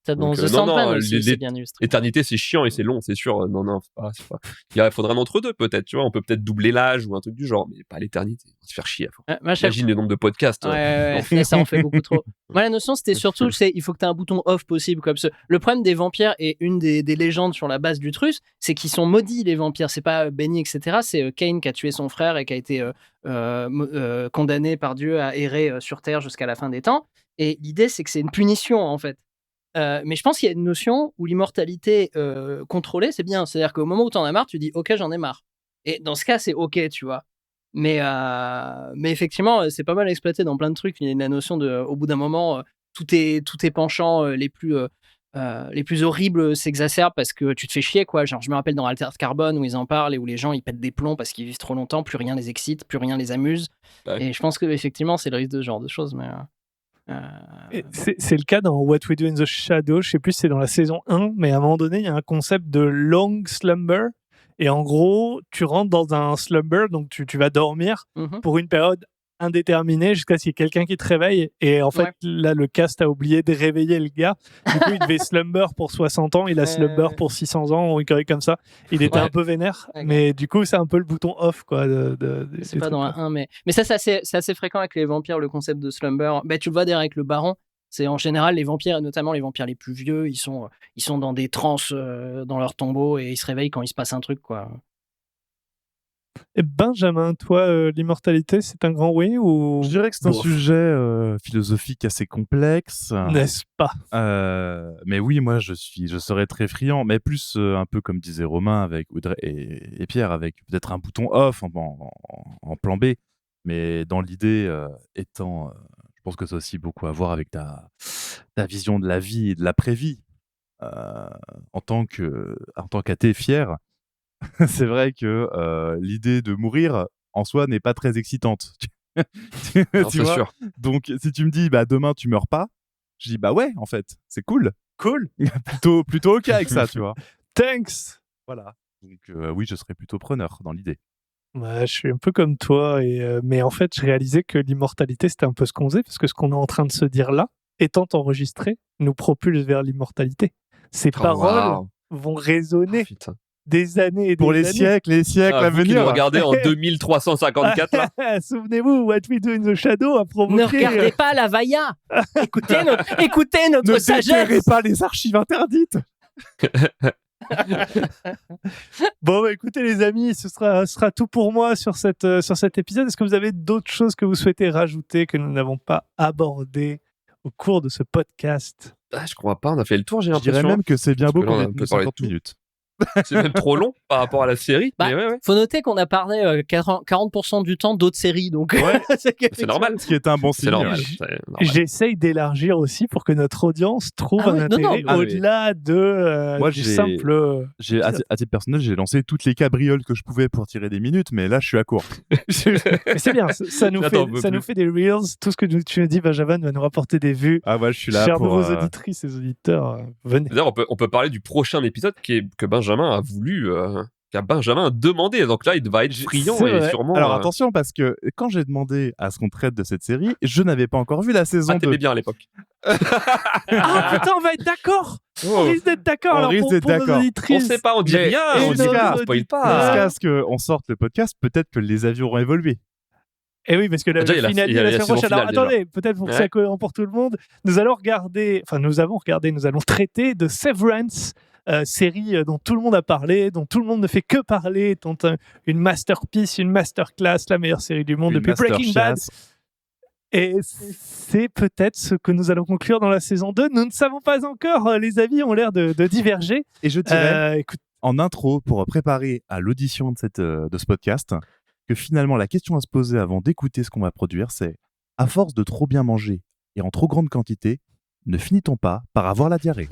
T'as dans Donc, The Sandman aussi, c'est bien illustré. L'éternité, c'est chiant et c'est long, c'est sûr. Non, c'est pas. Il faudrait un entre deux, peut-être, tu vois. On peut peut-être doubler l'âge ou un truc du genre, mais pas l'éternité. On va se faire chier. Imagine le nombre de podcasts. Ouais, ça en fait beaucoup trop. Moi, la notion, c'était surtout, il faut que tu aies un bouton off possible. Comme ça. Le problème des vampires et une des légendes sur la base du truc, c'est qu'ils sont maudits, les vampires. C'est pas béni, etc. C'est Cain qui a tué son frère et qui a été condamné par Dieu à errer sur Terre jusqu'à la fin des temps. Et l'idée, c'est que c'est une punition, en fait. Mais je pense qu'il y a une notion où l'immortalité contrôlée, c'est bien. C'est-à-dire qu'au moment où tu en as marre, tu dis « Ok, j'en ai marre ». Et dans ce cas, c'est ok, tu vois. Mais effectivement, c'est pas mal exploité dans plein de trucs. Il y a la notion de, au bout d'un moment, tous tes penchants les plus horribles s'exacerbent parce que tu te fais chier, quoi. Genre, je me rappelle dans Altered Carbon où ils en parlent et où les gens ils pètent des plombs parce qu'ils vivent trop longtemps, plus rien les excite, plus rien les amuse. Ouais. Et je pense que effectivement, c'est le risque de ce genre de choses. Mais c'est le cas dans What We Do in the Shadow. Je sais plus si c'est dans la saison 1, mais à un moment donné, il y a un concept de long slumber. Et en gros, tu rentres dans un slumber, donc tu vas dormir pour une période indéterminée jusqu'à ce qu'il y ait quelqu'un qui te réveille. Et en fait, là, le cast a oublié de réveiller le gars. Du coup, il devait slumber pour 60 ans, il a slumber pour 600 ans, ou une connerie comme ça. Il était un peu vénère, mais du coup, c'est un peu le bouton off, quoi. C'est pas dans la 1, mais ça, c'est assez fréquent avec les vampires, le concept de slumber. Bah, tu le vois derrière avec le baron. C'est en général les vampires, notamment les vampires les plus vieux, ils sont dans des transes dans leur tombeau et ils se réveillent quand il se passe un truc, quoi. Et Benjamin, toi, l'immortalité, c'est un grand oui ou... Je dirais que c'est un sujet philosophique assez complexe. N'est-ce pas? Mais oui, moi, je serais très friand, mais plus un peu comme disait Romain avec Audrey et Pierre, avec peut-être un bouton off en plan B, mais dans l'idée étant... Je pense que ça a aussi beaucoup à voir avec ta vision de la vie et de l'après-vie. En tant qu'athée fier, c'est vrai que l'idée de mourir, en soi, n'est pas très excitante. Non, tu vois sûr. Donc, si tu me dis, bah, demain, tu meurs pas, je dis, bah ouais, en fait, c'est cool. Cool. plutôt OK avec ça, tu vois. Thanks. Voilà. Donc, oui, je serais plutôt preneur dans l'idée. Ouais, je suis un peu comme toi, mais en fait, je réalisais que l'immortalité, c'était un peu ce qu'on faisait, parce que ce qu'on est en train de se dire là, étant enregistré, nous propulse vers l'immortalité. Ces paroles vont résonner des années et des Pour les années. siècles à vous qui venir. nous regardez en 2354 là. Souvenez-vous, What We Do in the Shadow a provoqué... Ne regardez pas la Vaya. Écoutez notre Ne sagesse. déterrez pas les archives interdites. Bon, bah, écoutez les amis, ce sera tout pour moi sur cet épisode. Est-ce que vous avez d'autres choses que vous souhaitez rajouter que nous n'avons pas abordées au cours de ce podcast? Je crois pas, on a fait le tour, j'ai Je dirais l'impression. même que c'est bien beau Parce que là, qu'on on a ait un peu tenu parlé de 50 tout. minutes. C'est même trop long par rapport à la série. Bah, Mais ouais. Faut noter qu'on a parlé 40% du temps d'autres séries, donc Ouais. C'est normal. Ce qui est un bon signe. C'est normal. J'essaye d'élargir aussi pour que notre audience trouve Ah un oui, non, intérêt non, au-delà de Moi, du j'ai- simple... À titre personnel, j'ai lancé toutes les cabrioles que je pouvais pour tirer des minutes, mais là, je suis à court. Mais c'est bien, ça nous J'attends un peu fait plus. des reels. Tout ce que tu nous dis, Benjamin, va nous rapporter des vues. Ah ouais, je suis là Chers pour... nouveaux auditrices et auditeurs, venez. D'ailleurs, on peut parler du prochain épisode que Benjamin a voulu, qu'a Benjamin demandé. Donc là, il va être friand C'est et vrai. sûrement. Alors attention, parce que quand j'ai demandé à ce qu'on traite de cette série, je n'avais pas encore vu la saison 2. t'aimais bien à l'époque. Ah putain, on va être d'accord. On Oh. risque d'être d'accord. On Alors risque pour, d'être pour nos d'accord. On auditrices. sait pas, on dit Mais- rien, et on dit nos rien, on auditeurs. spoil Jusqu'à pas. ce qu'on sorte le podcast, peut-être que les avis auront évolué. Et oui, parce que la Déjà, il y a la- finale il y a la la semaine saison prochaine. Alors finale, attendez, peut-être pour que Ouais. ça soit cohérent pour tout le monde, nous allons traiter de Severance, série dont tout le monde a parlé, dont tout le monde ne fait que parler, dont une masterpiece, une masterclass, la meilleure série du monde Une depuis master Breaking Bad. chasse. Et c'est peut-être ce que nous allons conclure dans la saison 2. Nous ne savons pas encore, les avis ont l'air de diverger. Et je dirais, Écoute, en intro, pour préparer à l'audition de ce podcast, que finalement, la question à se poser avant d'écouter ce qu'on va produire, c'est à force de trop bien manger et en trop grande quantité, ne finit-on pas par avoir la diarrhée ?